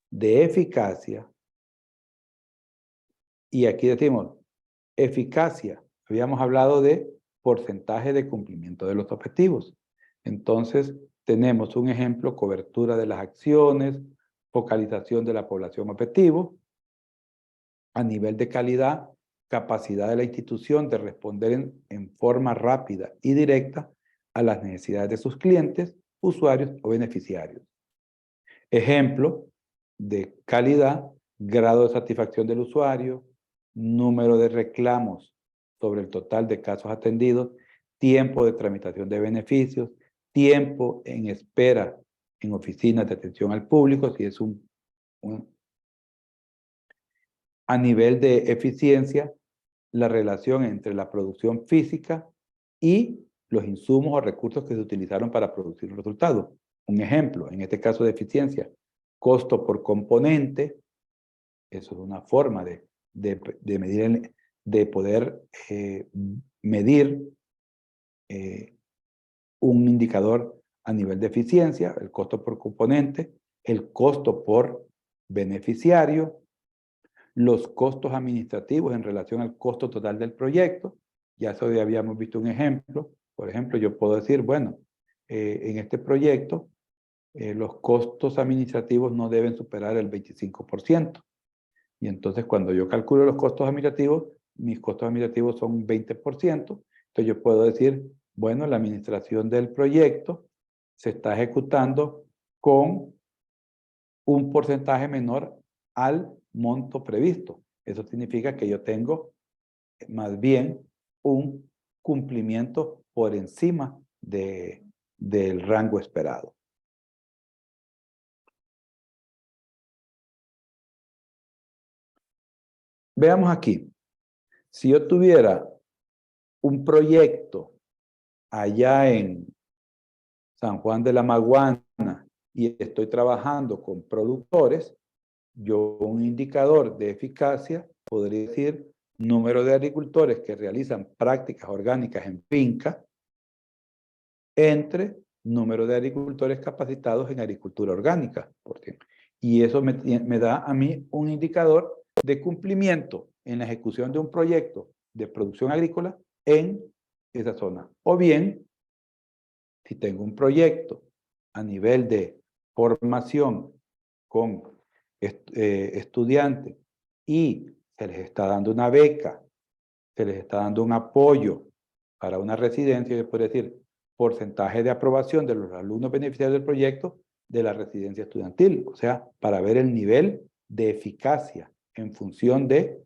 De eficacia. Y aquí decimos, eficacia. Habíamos hablado de porcentaje de cumplimiento de los objetivos. Entonces, tenemos un ejemplo, cobertura de las acciones, focalización de la población objetivo, a nivel de calidad, capacidad de la institución de responder en forma rápida y directa a las necesidades de sus clientes, usuarios o beneficiarios. Ejemplo de calidad, grado de satisfacción del usuario, número de reclamos sobre el total de casos atendidos, tiempo de tramitación de beneficios, tiempo en espera en oficinas de atención al público, si es a nivel de eficiencia, la relación entre la producción física y los insumos o recursos que se utilizaron para producir el resultado. Un ejemplo, en este caso de eficiencia, costo por componente, eso es una forma de medir, de poder medir un indicador a nivel de eficiencia, el costo por componente, el costo por beneficiario, los costos administrativos en relación al costo total del proyecto. Ya eso ya habíamos visto un ejemplo. Por ejemplo, yo puedo decir, bueno, en este proyecto, los costos administrativos no deben superar el 25%. Y entonces, cuando yo calculo los costos administrativos, mis costos administrativos son un 20%. Entonces, yo puedo decir, bueno, la administración del proyecto se está ejecutando con un porcentaje menor al monto previsto. Eso significa que yo tengo más bien un cumplimiento por encima del rango esperado. Veamos aquí. Si yo tuviera un proyecto allá en San Juan de la Maguana y estoy trabajando con productores, yo un indicador de eficacia podría decir número de agricultores que realizan prácticas orgánicas en finca entre número de agricultores capacitados en agricultura orgánica. Y eso me da a mí un indicador de cumplimiento en la ejecución de un proyecto de producción agrícola en esa zona. O bien, si tengo un proyecto a nivel de formación con estudiantes y se les está dando una beca, se les está dando un apoyo para una residencia, yo puedo decir porcentaje de aprobación de los alumnos beneficiarios del proyecto de la residencia estudiantil, o sea, para ver el nivel de eficacia en función de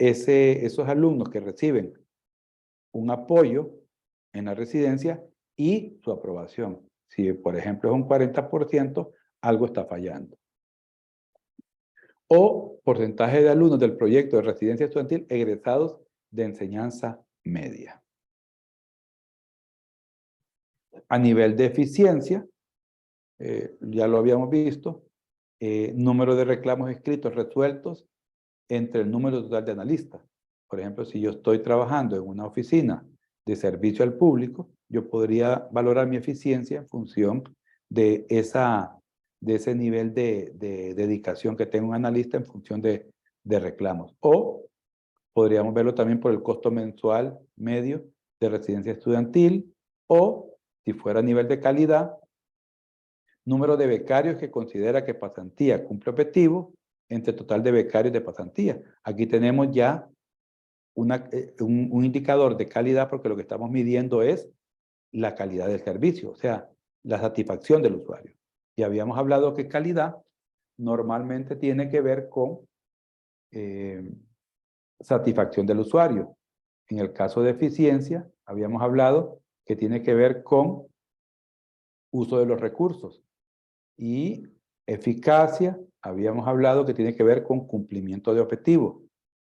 esos alumnos que reciben un apoyo en la residencia y su aprobación. Si, por ejemplo, es un 40%, algo está fallando. O porcentaje de alumnos del proyecto de residencia estudiantil egresados de enseñanza media. A nivel de eficiencia, ya lo habíamos visto, número de reclamos escritos resueltos entre el número total de analistas. Por ejemplo, si yo estoy trabajando en una oficina de servicio al público, yo podría valorar mi eficiencia en función de ese nivel de dedicación que tenga un analista en función de reclamos. O podríamos verlo también por el costo mensual medio de residencia estudiantil, o si fuera a nivel de calidad, número de becarios que considera que pasantía cumple objetivo entre total de becarios de pasantía. Aquí tenemos ya un indicador de calidad porque lo que estamos midiendo es la calidad del servicio, o sea, la satisfacción del usuario. Y habíamos hablado que calidad normalmente tiene que ver con satisfacción del usuario. En el caso de eficiencia, habíamos hablado que tiene que ver con uso de los recursos. Y eficacia, habíamos hablado que tiene que ver con cumplimiento de objetivos.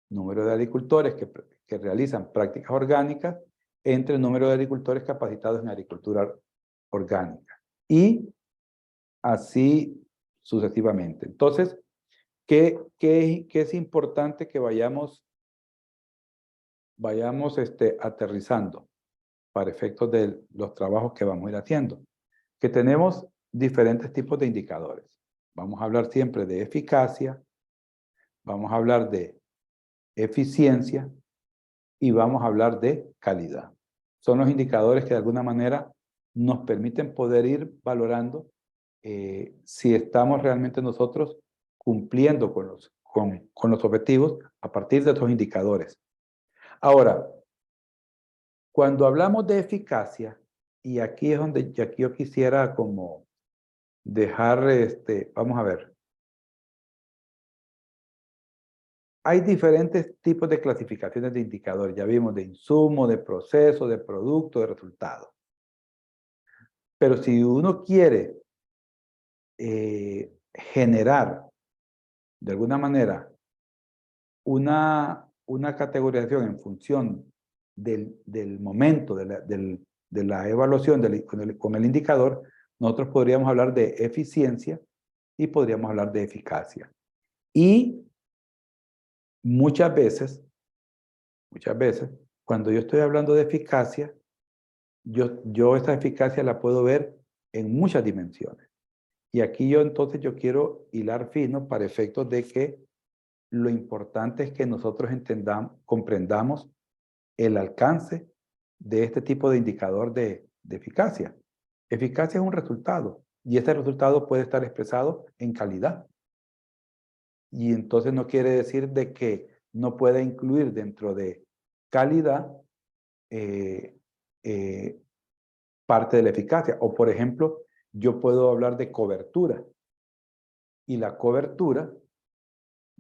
Número de agricultores que realizan prácticas orgánicas entre el número de agricultores capacitados en agricultura orgánica. Y así sucesivamente. Entonces, ¿qué es importante que vayamos aterrizando para efectos de los trabajos que vamos a ir haciendo? Que tenemos diferentes tipos de indicadores. Vamos a hablar siempre de eficacia, vamos a hablar de eficiencia y vamos a hablar de calidad. Son los indicadores que de alguna manera nos permiten poder ir valorando si estamos realmente nosotros cumpliendo con los objetivos a partir de estos indicadores. Ahora, cuando hablamos de eficacia, y aquí es donde aquí yo quisiera como dejar, vamos a ver. Hay diferentes tipos de clasificaciones de indicadores. Ya vimos de insumo, de proceso, de producto, de resultado. Pero si uno quiere generar, de alguna manera, una categorización en función del momento, de la evaluación con el indicador, nosotros podríamos hablar de eficiencia y podríamos hablar de eficacia. Y muchas veces, cuando yo estoy hablando de eficacia, yo esa eficacia la puedo ver en muchas dimensiones. Y aquí entonces yo quiero hilar fino para efectos de que lo importante es que nosotros comprendamos el alcance de este tipo de indicador de eficacia. Eficacia es un resultado y ese resultado puede estar expresado en calidad. Y entonces no quiere decir de que no pueda incluir dentro de calidad parte de la eficacia. O por ejemplo, yo puedo hablar de cobertura. Y la cobertura,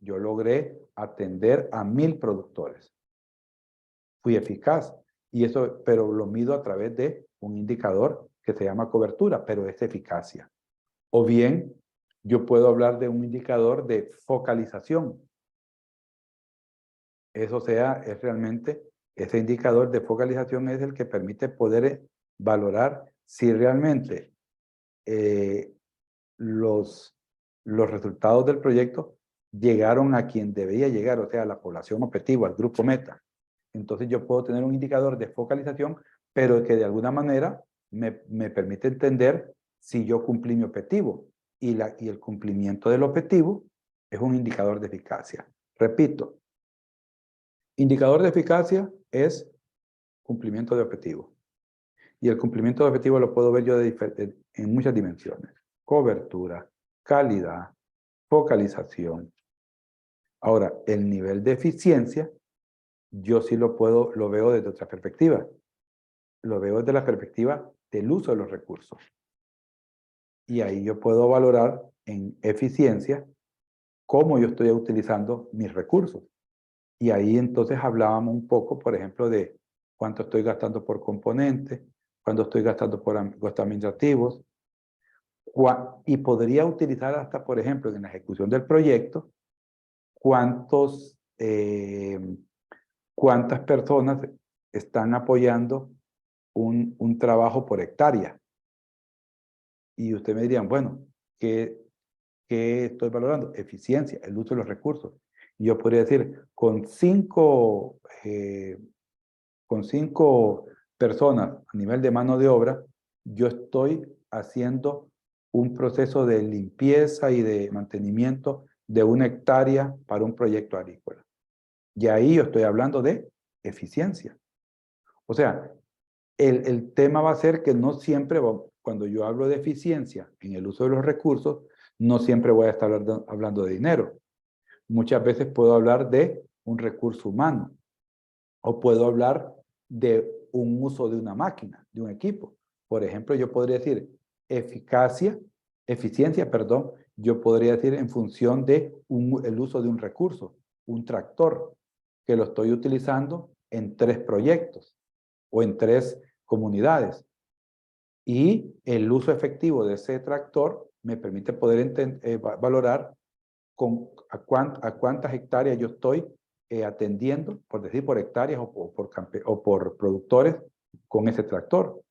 yo logré atender a 1000 productores. Fui eficaz. Y eso, pero lo mido a través de un indicador que se llama cobertura, pero es eficacia. O bien, yo puedo hablar de un indicador de focalización. Eso es realmente, ese indicador de focalización es el que permite poder valorar si realmente los resultados del proyecto llegaron a quien debía llegar, o sea, a la población objetivo, al grupo meta. Entonces yo puedo tener un indicador de focalización, pero que de alguna manera me permite entender si yo cumplí mi objetivo. Y el cumplimiento del objetivo es un indicador de eficacia. Repito, indicador de eficacia es cumplimiento de objetivo. Y el cumplimiento de objetivo lo puedo ver yo en muchas dimensiones. Cobertura, calidad, focalización. Ahora, el nivel de eficiencia, yo sí lo veo desde otra perspectiva. Lo veo desde la perspectiva del uso de los recursos. Y ahí yo puedo valorar en eficiencia cómo yo estoy utilizando mis recursos. Y ahí entonces hablábamos un poco, por ejemplo, de cuánto estoy gastando por componente, cuánto estoy gastando por gastos administrativos. Y podría utilizar hasta, por ejemplo, en la ejecución del proyecto, cuántas personas están apoyando un trabajo por hectárea. Y ustedes me dirían, bueno, ¿qué estoy valorando? Eficiencia, el uso de los recursos. Y yo podría decir, con cinco personas a nivel de mano de obra, yo estoy haciendo un proceso de limpieza y de mantenimiento de 1 hectárea para un proyecto agrícola. Y ahí yo estoy hablando de eficiencia. O sea, el tema va a ser que no siempre, cuando yo hablo de eficiencia en el uso de los recursos, no siempre voy a estar hablando de dinero. Muchas veces puedo hablar de un recurso humano o puedo hablar de un uso de una máquina, de un equipo. Por ejemplo, yo podría decir eficiencia, perdón, yo podría decir en función de el uso de un recurso, un tractor, que lo estoy utilizando en 3 proyectos o en 3 comunidades. Y el uso efectivo de ese tractor me permite poder valorar a cuántas hectáreas yo estoy atendiendo, por decir por hectáreas o por productores con ese tractor.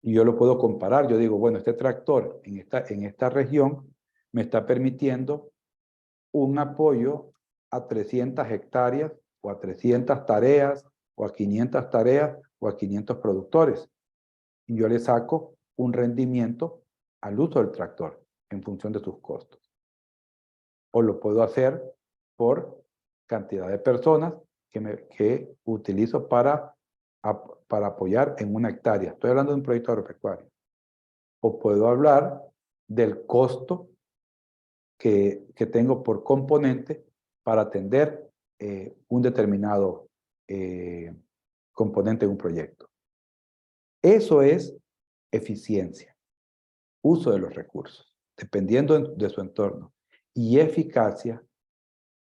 Y yo lo puedo comparar. Yo digo, bueno, este tractor en esta región me está permitiendo un apoyo a 300 hectáreas o a 300 tareas o a 500 tareas o a 500 productores. Y yo le saco un rendimiento al uso del tractor en función de sus costos. O lo puedo hacer por cantidad de personas que utilizo para apoyar en 1 hectárea. Estoy hablando de un proyecto agropecuario. O puedo hablar del costo que tengo por componente para atender un determinado componente de un proyecto. Eso es eficiencia, uso de los recursos, dependiendo de su entorno. Y eficacia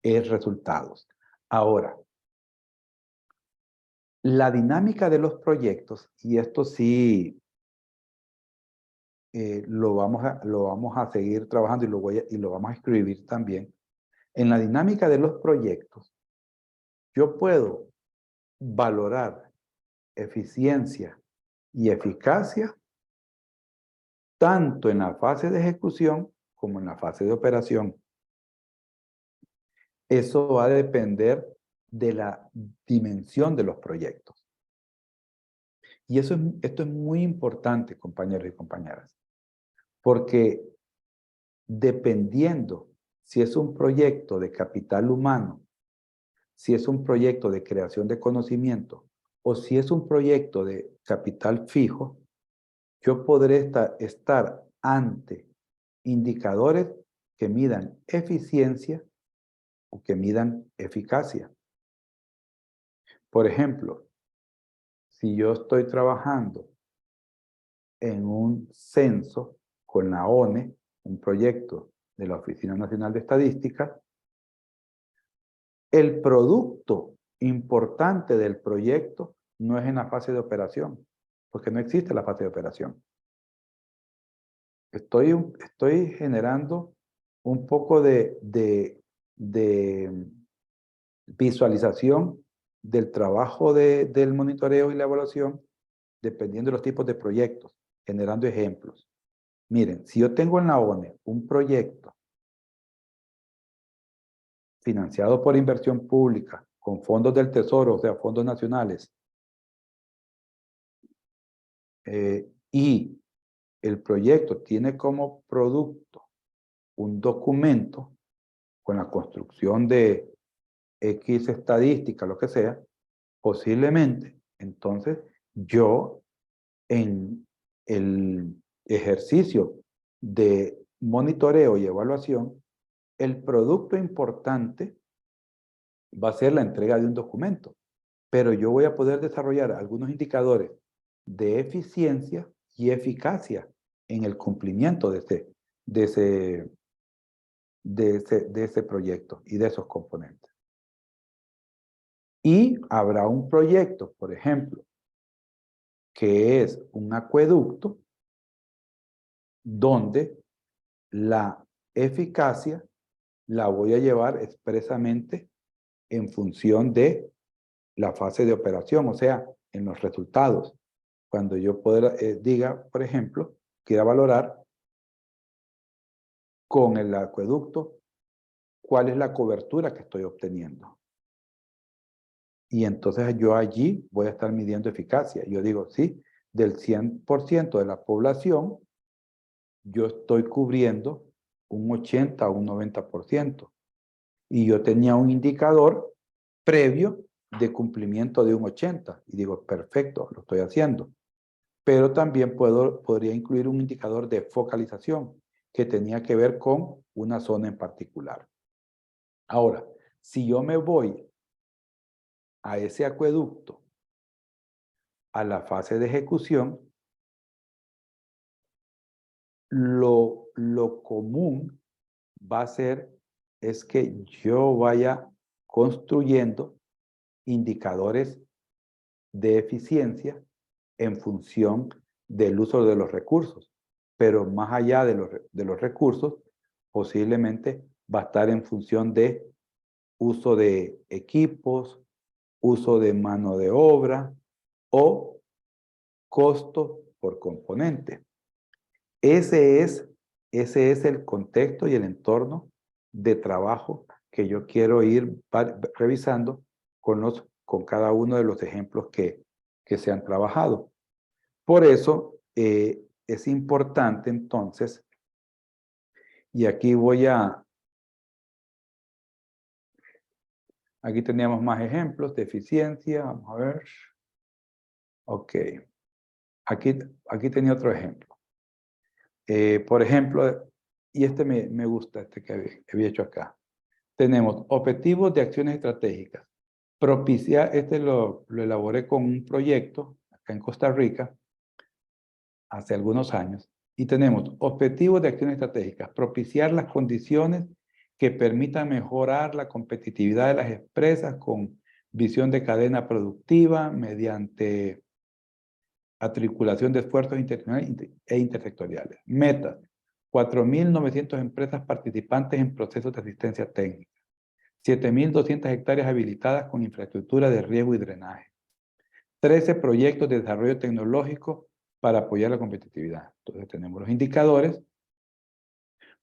es resultados. Ahora, la dinámica de los proyectos, y esto sí lo vamos a seguir trabajando y lo vamos a escribir también. En la dinámica de los proyectos, yo puedo valorar eficiencia y eficacia tanto en la fase de ejecución como en la fase de operación. Eso va a depender de la dimensión de los proyectos. Y esto es muy importante, compañeros y compañeras, porque dependiendo si es un proyecto de capital humano, si es un proyecto de creación de conocimiento o si es un proyecto de capital fijo, yo podré estar ante indicadores que midan eficiencia o que midan eficacia. Por ejemplo, si yo estoy trabajando en un censo con la ONE, un proyecto de la Oficina Nacional de Estadística, el producto importante del proyecto no es en la fase de operación, porque no existe la fase de operación. Estoy generando un poco de visualización del trabajo del monitoreo y la evaluación, dependiendo de los tipos de proyectos, generando ejemplos. Miren, si yo tengo en la ONE un proyecto financiado por inversión pública, con fondos del Tesoro, o sea, fondos nacionales, y el proyecto tiene como producto un documento con la construcción de X estadística, lo que sea, posiblemente, entonces, yo en el ejercicio de monitoreo y evaluación, el producto importante va a ser la entrega de un documento, pero yo voy a poder desarrollar algunos indicadores de eficiencia y eficacia en el cumplimiento de ese proyecto y de esos componentes. Y habrá un proyecto, por ejemplo, que es un acueducto, donde la eficacia la voy a llevar expresamente en función de la fase de operación, o sea, en los resultados. Cuando yo diga, por ejemplo, quiera valorar con el acueducto cuál es la cobertura que estoy obteniendo. Y entonces yo allí voy a estar midiendo eficacia. Yo digo, sí, del 100% de la población, yo estoy cubriendo un 80 o un 90%. Y yo tenía un indicador previo de cumplimiento de un 80. Y digo, perfecto, lo estoy haciendo. Pero también podría incluir un indicador de focalización que tenía que ver con una zona en particular. Ahora, si yo me voy a ese acueducto, a la fase de ejecución, lo común va a ser es que yo vaya construyendo indicadores de eficiencia en función del uso de los recursos. Pero más allá de los recursos, posiblemente va a estar en función de uso de equipos, uso de mano de obra o costo por componente. Ese es el contexto y el entorno de trabajo que yo quiero ir revisando con cada uno de los ejemplos que se han trabajado. Por eso es importante entonces, y aquí aquí teníamos más ejemplos de eficiencia, vamos a ver. Ok, aquí tenía otro ejemplo. Por ejemplo, y este me gusta, este que había hecho acá. Tenemos objetivos de acciones estratégicas. Propiciar, lo elaboré con un proyecto acá en Costa Rica hace algunos años. Y tenemos objetivos de acciones estratégicas. Propiciar las condiciones que permitan mejorar la competitividad de las empresas con visión de cadena productiva mediante articulación de esfuerzos internacionales e intersectoriales. Metas: 4.900 empresas participantes en procesos de asistencia técnica. 7.200 hectáreas habilitadas con infraestructura de riego y drenaje. 13 proyectos de desarrollo tecnológico para apoyar la competitividad. Entonces tenemos los indicadores,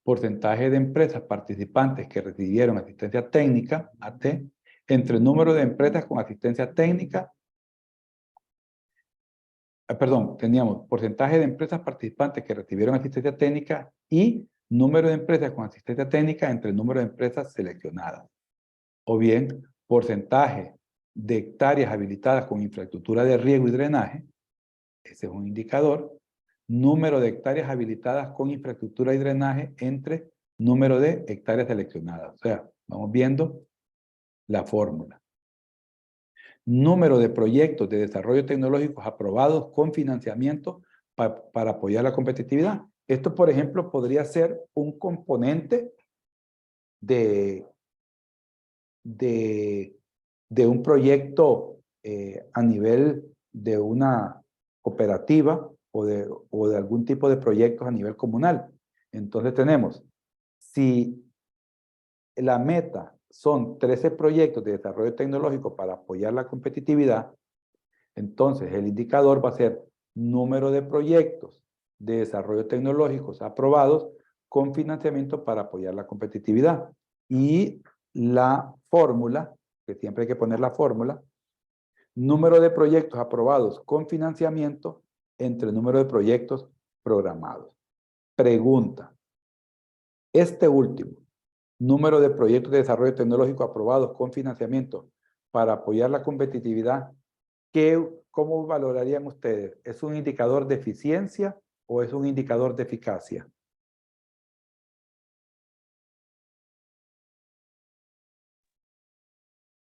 porcentaje de empresas participantes que recibieron asistencia técnica, AT, entre el número de empresas con asistencia técnica, teníamos porcentaje de empresas participantes que recibieron asistencia técnica y número de empresas con asistencia técnica entre el número de empresas seleccionadas. O bien, porcentaje de hectáreas habilitadas con infraestructura de riego y drenaje, ese es un indicador, número de hectáreas habilitadas con infraestructura y drenaje entre número de hectáreas seleccionadas. O sea, vamos viendo la fórmula. Número de proyectos de desarrollo tecnológico aprobados con financiamiento para apoyar la competitividad. Esto, por ejemplo, podría ser un componente de un proyecto a nivel de una cooperativa o de algún tipo de proyectos a nivel comunal. Entonces tenemos, si la meta son 13 proyectos de desarrollo tecnológico para apoyar la competitividad, entonces el indicador va a ser número de proyectos de desarrollo tecnológicos aprobados con financiamiento para apoyar la competitividad. Y la fórmula, que siempre hay que poner la fórmula, número de proyectos aprobados con financiamiento entre número de proyectos programados. Pregunta. Este último, número de proyectos de desarrollo tecnológico aprobados con financiamiento para apoyar la competitividad, ¿cómo valorarían ustedes? ¿Es un indicador de eficiencia o es un indicador de eficacia?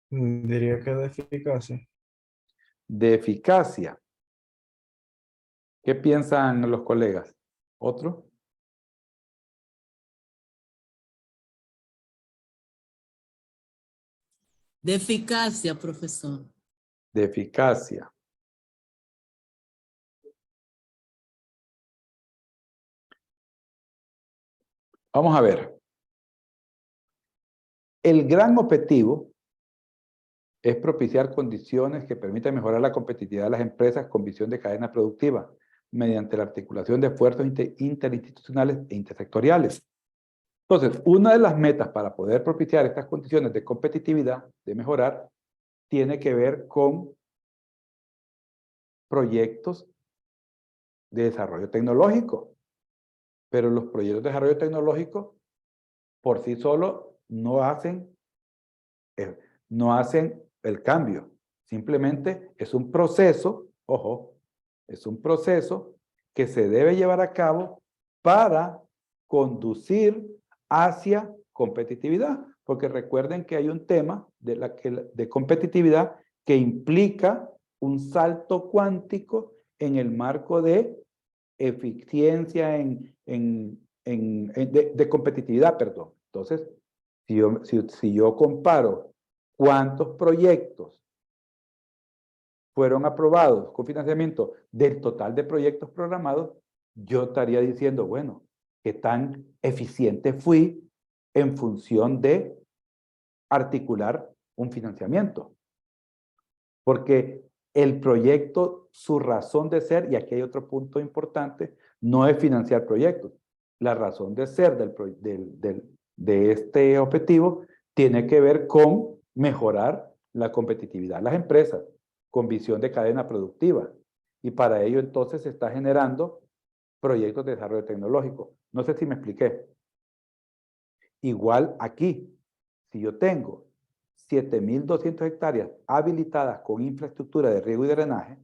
Diría que de eficacia. De eficacia. ¿Qué piensan los colegas? ¿Otro? De eficacia, profesor. De eficacia. Vamos a ver. El gran objetivo es propiciar condiciones que permitan mejorar la competitividad de las empresas con visión de cadena productiva, mediante la articulación de esfuerzos interinstitucionales e intersectoriales. Entonces, una de las metas para poder propiciar estas condiciones de competitividad, de mejorar, tiene que ver con proyectos de desarrollo tecnológico. Pero los proyectos de desarrollo tecnológico por sí solos no hacen el cambio. Simplemente es un proceso, ojo, es un proceso que se debe llevar a cabo para conducir hacia competitividad. Porque recuerden que hay un tema de competitividad que implica un salto cuántico en el marco de eficiencia de competitividad, perdón. Entonces, si yo comparo cuántos proyectos fueron aprobados con financiamiento del total de proyectos programados, yo estaría diciendo, bueno, ¿qué tan eficiente fui en función de articular un financiamiento? Porque el proyecto, su razón de ser, y aquí hay otro punto importante, no es financiar proyectos. La razón de ser de este objetivo tiene que ver con mejorar la competitividad de las empresas, con visión de cadena productiva. Y para ello entonces se está generando proyectos de desarrollo tecnológico. No sé si me expliqué. Igual aquí, si yo tengo 7.200 hectáreas habilitadas con infraestructura de riego y drenaje,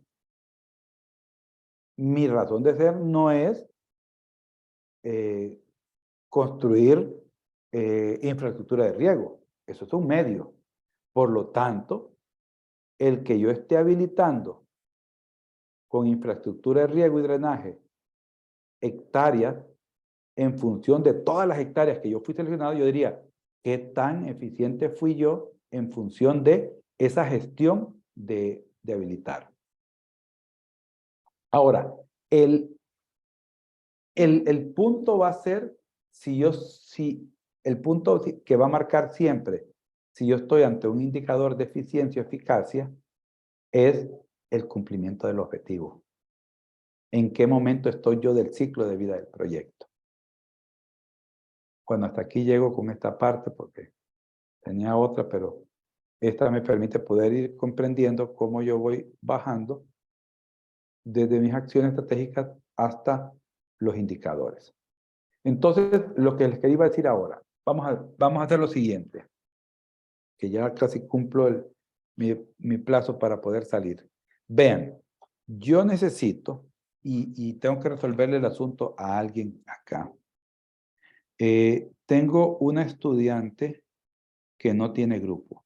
mi razón de ser no es construir infraestructura de riego. Eso es un medio. Por lo tanto, el que yo esté habilitando con infraestructura de riego y drenaje hectáreas en función de todas las hectáreas que yo fui seleccionado, yo diría, ¿qué tan eficiente fui yo en función de esa gestión de habilitar? Ahora, el punto va a ser, el punto que va a marcar siempre, si yo estoy ante un indicador de eficiencia o eficacia, es el cumplimiento del objetivo. ¿En qué momento estoy yo del ciclo de vida del proyecto? Bueno, hasta aquí llego con esta parte porque tenía otra, pero esta me permite poder ir comprendiendo cómo yo voy bajando desde mis acciones estratégicas hasta los indicadores. Entonces, lo que les quería decir ahora, vamos a hacer lo siguiente, que ya casi cumplo mi plazo para poder salir. Vean, yo necesito, y tengo que resolverle el asunto a alguien acá. Tengo una estudiante que no tiene grupo,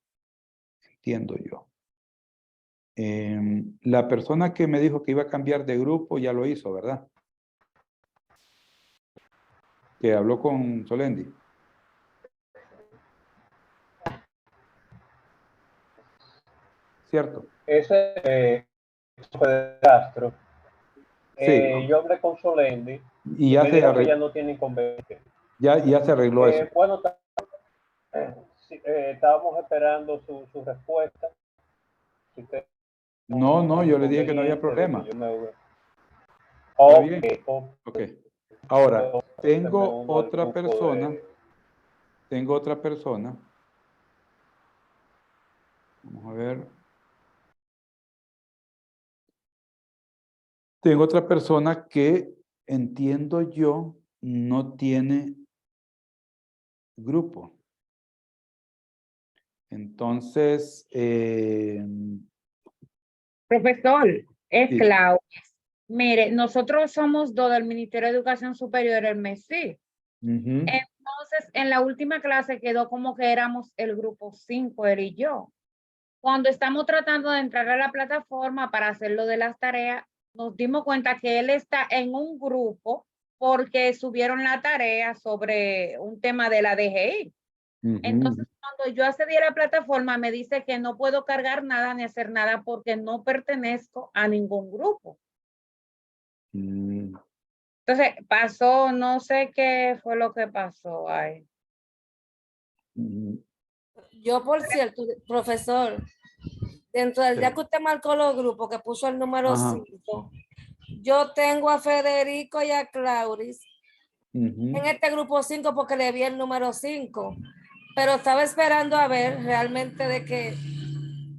entiendo yo. La persona que me dijo que iba a cambiar de grupo ya lo hizo, ¿verdad? Que habló con Solendi. ¿Cierto? Ese fue de Castro. Sí. Yo hablé con Solendi Y y ya me se dijo que arregló, ya no tiene inconveniente. ya se arregló eso. Bueno, sí, estábamos esperando su respuesta. Si usted No, no, yo le dije que no había inconveniente de que problema. yo me... ¿Está Ok, bien? ok. Ok. Ahora, Entonces me uno al grupo tengo otra persona. Vamos a ver. Tengo otra persona que entiendo yo no tiene grupo. Entonces, Profesor, es sí. Clau. Mire, nosotros somos dos del Ministerio de Educación Superior, el MESI. Ujú. Entonces, en la última clase quedó como que éramos el grupo 5, él y yo. Cuando estamos tratando de entrar a la plataforma para hacer lo de las tareas, nos dimos cuenta que él está en un grupo porque subieron la tarea sobre un tema de la DGI. Ujú. Entonces, cuando yo accedí a la plataforma, me dice que no puedo cargar nada ni hacer nada porque no pertenezco a ningún grupo. Mm. Entonces, pasó, no sé qué fue lo que pasó ahí. Mm. Yo, por cierto, profesor, dentro del Sí. día que usted marcó los grupos, que puso el número Ajá. 5, yo tengo a Federico y a Clauris Ujú. en este grupo 5 porque le vi el número 5, pero estaba esperando a ver realmente de que,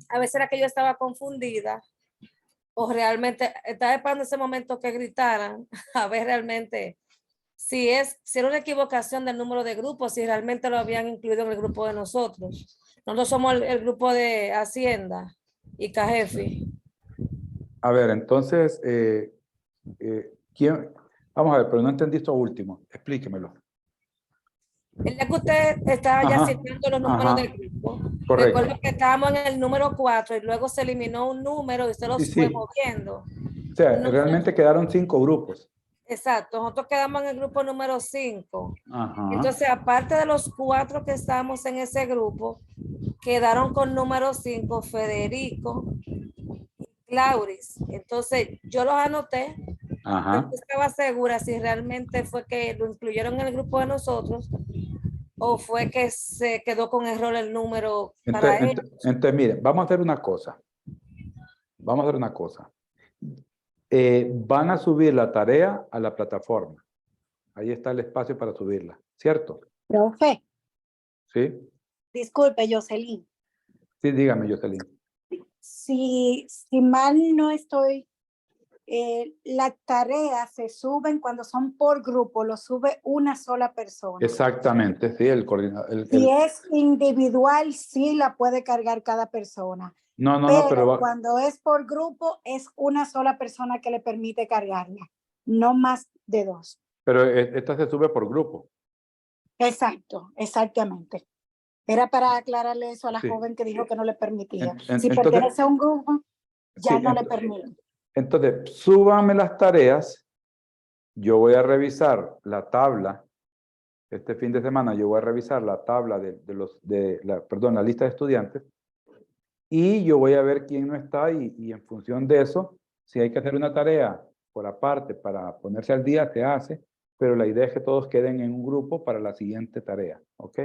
a veces era que yo estaba confundida o realmente estaba esperando ese momento que gritaran, a ver realmente si era una equivocación del número de grupos, si realmente lo habían incluido en el grupo de nosotros. Nosotros somos el grupo de Hacienda y Cajefi. A ver, entonces, ¿quién? Vamos a ver, pero no entendí esto último. Explíquemelo. El día que usted estaba ya Ajá, citando los números ajá, del grupo, correcto. recuerdo que estábamos en el número 4 y luego se eliminó un número y usted Sí, los fue sí. moviendo. O sea, No sé. realmente quedaron 5 grupos. Exacto, nosotros quedamos en el grupo número 5. Ajá. Entonces, aparte de los 4 que estábamos en ese grupo, quedaron con número 5 Federico y Clauris. Entonces, yo los anoté, pero Ajá. no estaba segura si realmente fue que lo incluyeron en el grupo de nosotros o fue que se quedó con error el número para él. Entonces, mire, vamos a hacer una cosa. Vamos a hacer una cosa. Van a subir la tarea a la plataforma. Ahí está el espacio para subirla, ¿cierto? Profe, ¿Sí? disculpe, Jocelyn. Sí, dígame, Jocelyn. Si mal no estoy, las tareas se suben cuando son por grupo, lo sube una sola persona. Exactamente, sí, el coordinador. Si es individual, sí la puede cargar cada persona. No, Pero cuando es por grupo, es una sola persona que le permite cargarla, no más de 2. Pero esta se sube por grupo. Exacto, exactamente. Era para aclararle eso a la Sí. joven que dijo que no le permitía. Si Entonces, pertenece a un grupo, ya sí, no le permite. Entonces, súbame las tareas. Yo voy a revisar la tabla. Este fin de semana yo voy a revisar la tabla la lista de estudiantes. Y yo voy a ver quién no está y en función de eso, si hay que hacer una tarea por aparte para ponerse al día, se hace. Pero la idea es que todos queden en un grupo para la siguiente tarea. ¿Ok?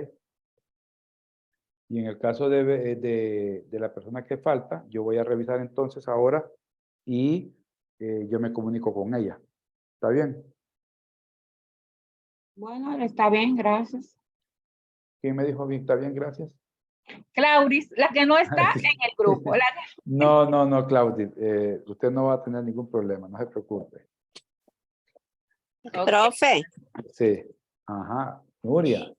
Y en el caso de la persona que falta, yo voy a revisar entonces ahora y yo me comunico con ella. ¿Está bien? Bueno, está bien, gracias. ¿Quién me dijo bien? ¿Está bien? Gracias. Clauris, la que no está en el grupo. No, Claudia. Usted no va a tener ningún problema, no se preocupe. Okay. Profe. Sí. Ajá. Nuria.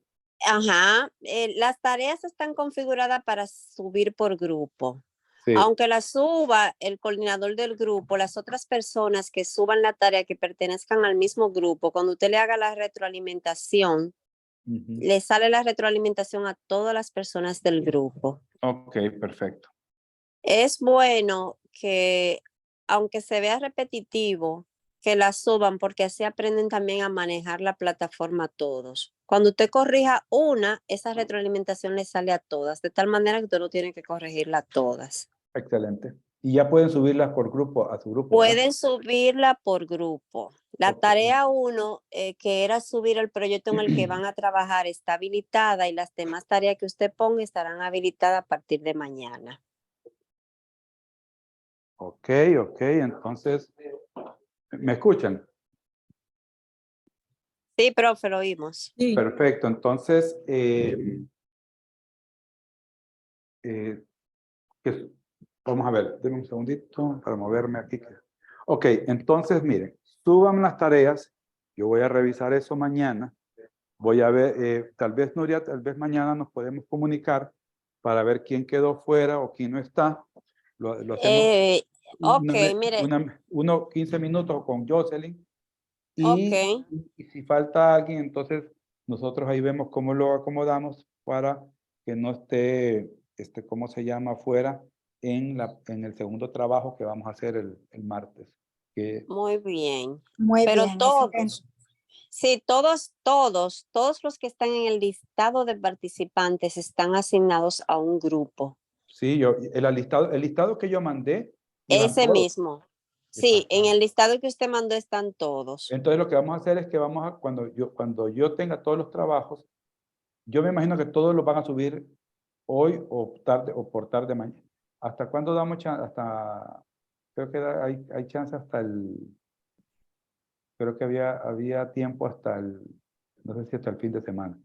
Ajá. Las tareas están configuradas para subir por grupo. Sí. Aunque la suba el coordinador del grupo, las otras personas que suban la tarea que pertenezcan al mismo grupo, cuando usted le haga la retroalimentación, le sale la retroalimentación a todas las personas del grupo. Ok, perfecto. Es bueno que, aunque se vea repetitivo, que la suban porque así aprenden también a manejar la plataforma todos. Cuando usted corrija una, esa retroalimentación le sale a todas, de tal manera que usted no tiene que corregirla todas. Excelente. Y ya pueden subirlas por grupo, a su grupo, ¿verdad? Pueden subirla por grupo. La Ok. tarea 1, que era subir el proyecto en el que van a trabajar, está habilitada y las demás tareas que usted ponga estarán habilitadas a partir de mañana. Ok, entonces, ¿me escuchan? Sí, profe, lo oímos. Sí. Perfecto, entonces, vamos a ver, denme un segundito para moverme aquí. Ok, entonces miren, suban las tareas, yo voy a revisar eso mañana, voy a ver, tal vez Nuria, tal vez mañana nos podemos comunicar para ver quién quedó fuera o quién no está. Lo hacemos Ok, mire, 15 minutos con Jocelyn y, ok. y si falta alguien, entonces nosotros ahí vemos cómo lo acomodamos para que no esté, ¿cómo se llama? Fuera en el segundo trabajo que vamos a hacer el martes. Que, Muy bien. Muy Pero bien, todos, excelente. sí, todos los que están en el listado de participantes están asignados a un grupo. sí, el listado que yo mandé, iban Ese todos. mismo. Sí, en Exactamente. el listado que usted mandó están todos. Entonces lo que vamos a hacer es que vamos a, cuando yo tenga todos los trabajos, yo me imagino que todos los van a subir hoy o tarde o por tarde mañana. ¿Hasta cuándo damos chance? Hasta, creo que hay chance hasta creo que había tiempo hasta no sé si hasta el fin de semana.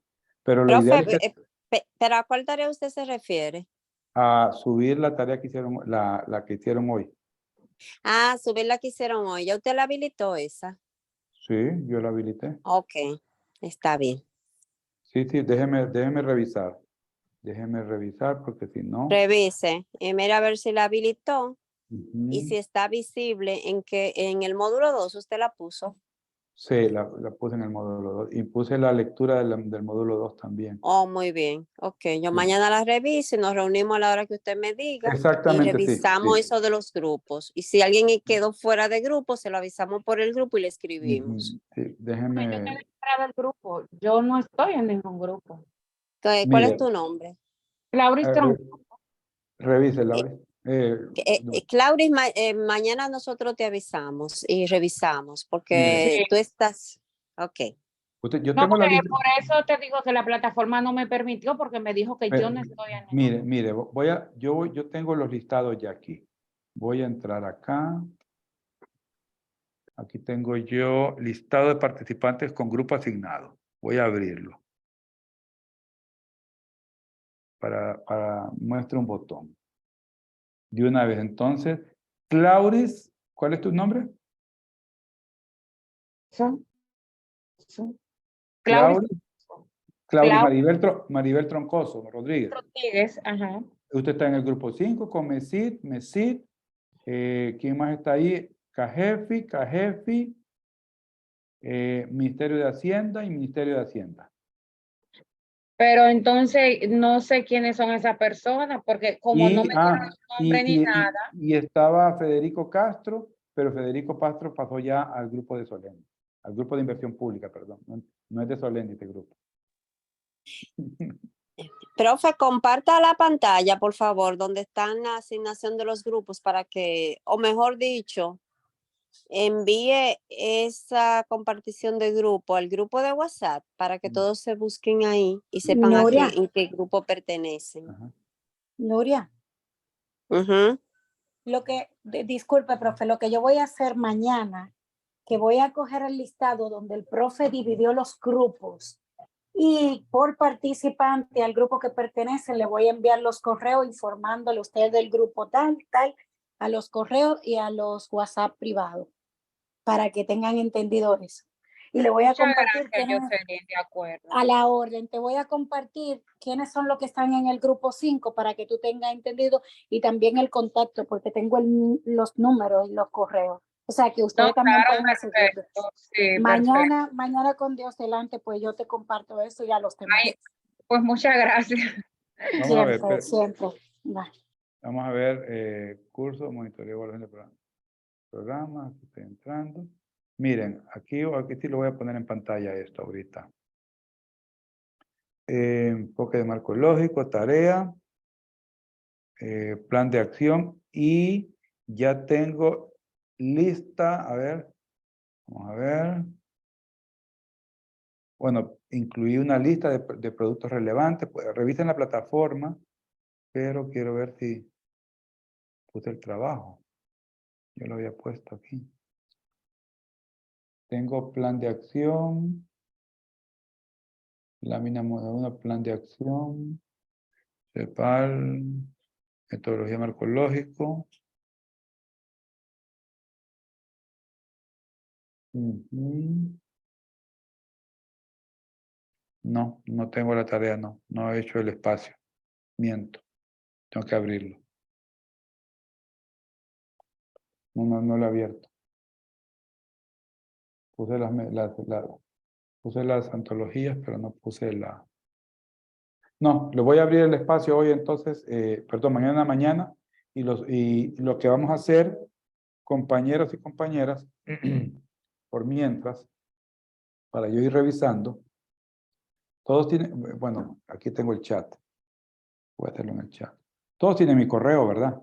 Pero lo Profe, ideal es que ¿pero a cuál tarea usted se refiere? a subir la tarea que hicieron, la que hicieron hoy. Ah, subir la que hicieron hoy. ¿Ya usted la habilitó esa? Sí, yo la habilité. Ok, está bien. Sí, déjeme revisar. Déjeme revisar porque si no. Revise y mira a ver si la habilitó y Ujú. si está visible en el módulo 2 usted la puso. Sí, la puse en el módulo 2 y puse la lectura del módulo 2 también. Oh, muy bien. Ok, yo Sí. mañana la reviso y nos reunimos a la hora que usted me diga y Exactamente, sí, revisamos sí. eso de los grupos. Y si alguien quedó fuera de grupo, se lo avisamos por el grupo y le escribimos. Ujú, sí, Yo déjeme, quedé fuera del grupo. Yo no estoy en ningún grupo. Entonces, ¿cuál es mire, tu nombre? Lauris Tron, revise, Eh, Laura. No, Claudia, mañana nosotros te avisamos y revisamos mire, porque tú estás, ok. yo no, tengo la porque lista. por eso te digo que la plataforma no me permitió porque me dijo que yo no estoy en ningún grupo. Mire, yo tengo los listados ya aquí. Voy a entrar acá. Aquí tengo yo listado de participantes con grupo asignado. Voy a abrirlo. Para muestre un botón. De una vez, entonces, Clauris, ¿cuál es tu nombre? Son- son- Clauris Clauris, Clauris Claudia Maribel Troncoso Rodríguez. Rodríguez, ajá. Usted está en el grupo 5 con Mesit. ¿Quién más está ahí? Cajefi, Ministerio de Hacienda y Ministerio de Hacienda. Pero entonces no sé quiénes son esas personas porque como no me dieron su nombre ni nada. Y estaba Federico Castro, pero Federico Castro pasó ya al grupo de Solendi, al grupo de inversión pública, perdón. No es de Solendi este grupo. Profe, comparta la pantalla, por favor, donde está la asignación de los grupos para que, o mejor dicho, envíe esa compartición de grupo al grupo de WhatsApp para que todos se busquen ahí y sepan Nuria, en qué grupo pertenecen. Ajá. Nuria, Ujú. disculpe, profe, lo que yo voy a hacer mañana, que voy a coger el listado donde el profe dividió los grupos y por participante al grupo que pertenece le voy a enviar los correos informándole a usted del grupo tal, a los correos y a los WhatsApp privados para que tengan entendido eso. Y le voy a Muchas compartir gracias, Jocelyn, de acuerdo. a la orden, te voy a compartir quiénes son los que están en el grupo 5 para que tú tengas entendido y también el contacto porque tengo los números y los correos. O sea que No, ustedes también claro, pueden hacer. perfecto. Sí, perfecto. Mañana con Dios delante, pues yo te comparto eso y a los demás. Ay, pues muchas gracias. Vamos a ver, Siempre. Va. vamos a ver, curso, monitoreo, evaluación de programas, aquí estoy entrando. Miren, aquí sí lo voy a poner en pantalla esto ahorita. Enfoque de marco lógico, tarea, plan de acción y Ya tengo lista, a ver, vamos a ver. Bueno, incluí una lista de productos relevantes. Pues, revisen la plataforma, pero quiero ver si puse el trabajo. Yo lo había puesto aquí. Tengo plan de acción. Lámina modelo 1, plan de acción. CEPAL. Metodología marcológico. Ujú. No, no tengo la tarea, no. No he hecho el espacio. Miento. Tengo que abrirlo. No lo he abierto. Puse puse las antologías, pero no puse la... No, le voy a abrir el espacio hoy entonces, perdón, mañana, y lo que vamos a hacer, compañeros y compañeras, por mientras, para yo ir revisando, todos tienen, bueno, aquí tengo el chat, voy a hacerlo en el chat. Todos tienen mi correo, ¿verdad?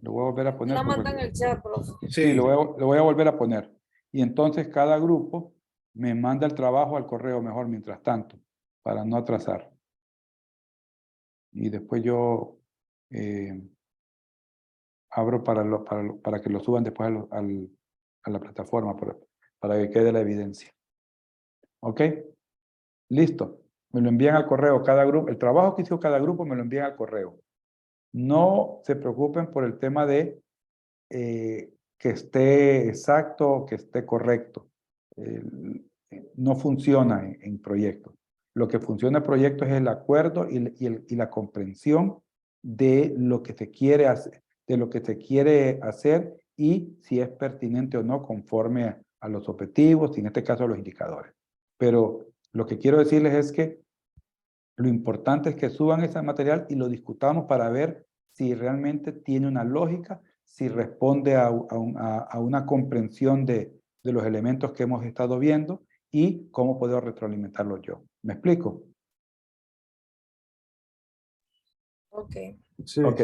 Lo voy a volver a poner. La por manda en cualquier- el chat, profe. Sí, lo voy a volver a poner. Y entonces cada grupo me manda el trabajo al correo mejor mientras tanto, para no atrasar. Y después yo abro para que lo suban después a la plataforma, para que quede la evidencia. ¿Ok? Listo. Me lo envían al correo cada grupo. El trabajo que hizo cada grupo me lo envían al correo. No se preocupen por el tema de que esté exacto, que esté correcto. No funciona en proyectos. Lo que funciona en proyectos es el acuerdo y la comprensión de lo que se quiere hacer, y si es pertinente o no conforme a los objetivos y en este caso a los indicadores. Pero lo que quiero decirles es que lo importante es que suban ese material y lo discutamos para ver si realmente tiene una lógica, si responde a una comprensión de los elementos que hemos estado viendo y cómo puedo retroalimentarlo yo. ¿Me explico? Ok. Sí. Ok,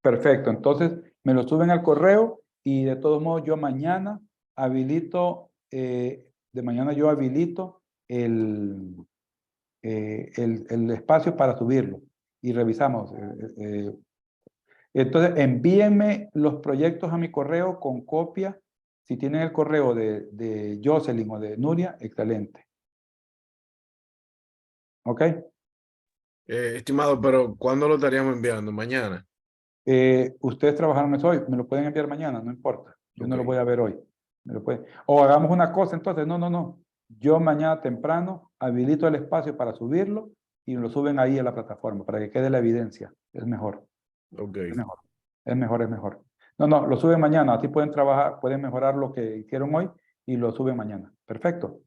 perfecto. Entonces, me lo suben al correo y de todos modos yo mañana habilito, el espacio para subirlo y revisamos. Entonces, envíenme los proyectos a mi correo con copia. Si tienen el correo de Jocelyn o de Nuria, excelente. ¿Ok? Estimado, pero ¿cuándo lo estaríamos enviando? ¿Mañana? Ustedes trabajaron eso hoy, me lo pueden enviar mañana, no importa. Yo no lo Ok. voy a ver hoy. O hagamos una cosa entonces, no. Yo mañana temprano habilito el espacio para subirlo y lo suben ahí a la plataforma para que quede la evidencia. Es mejor. Ok. Es mejor. No, lo suben mañana. Así pueden trabajar, pueden mejorar lo que hicieron hoy y lo suben mañana. Perfecto.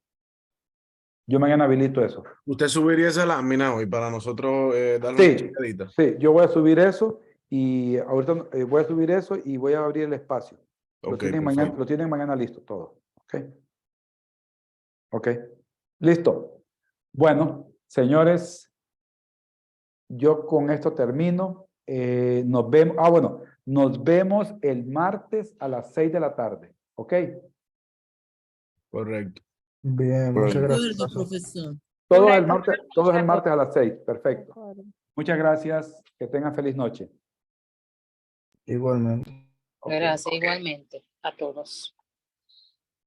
Yo mañana habilito eso. ¿Usted subiría esa lámina hoy para nosotros darle una Sí, checadita? sí, yo voy a subir eso y ahorita voy a subir eso y voy a abrir el espacio. Ok, Mañana, perfecto. lo tienen mañana listo todo. ¿Ok? Ok. Listo. Bueno, señores, yo con esto termino. Nos vemos. Bueno, nos vemos el martes a las 6 de la tarde. ¿Ok? Correcto. Bien, De muchas gracias. acuerdo, profesor. Todos el martes a las 6. Perfecto. Muchas gracias. Que tengan feliz noche. Igualmente. Ok. Gracias, igualmente a todos.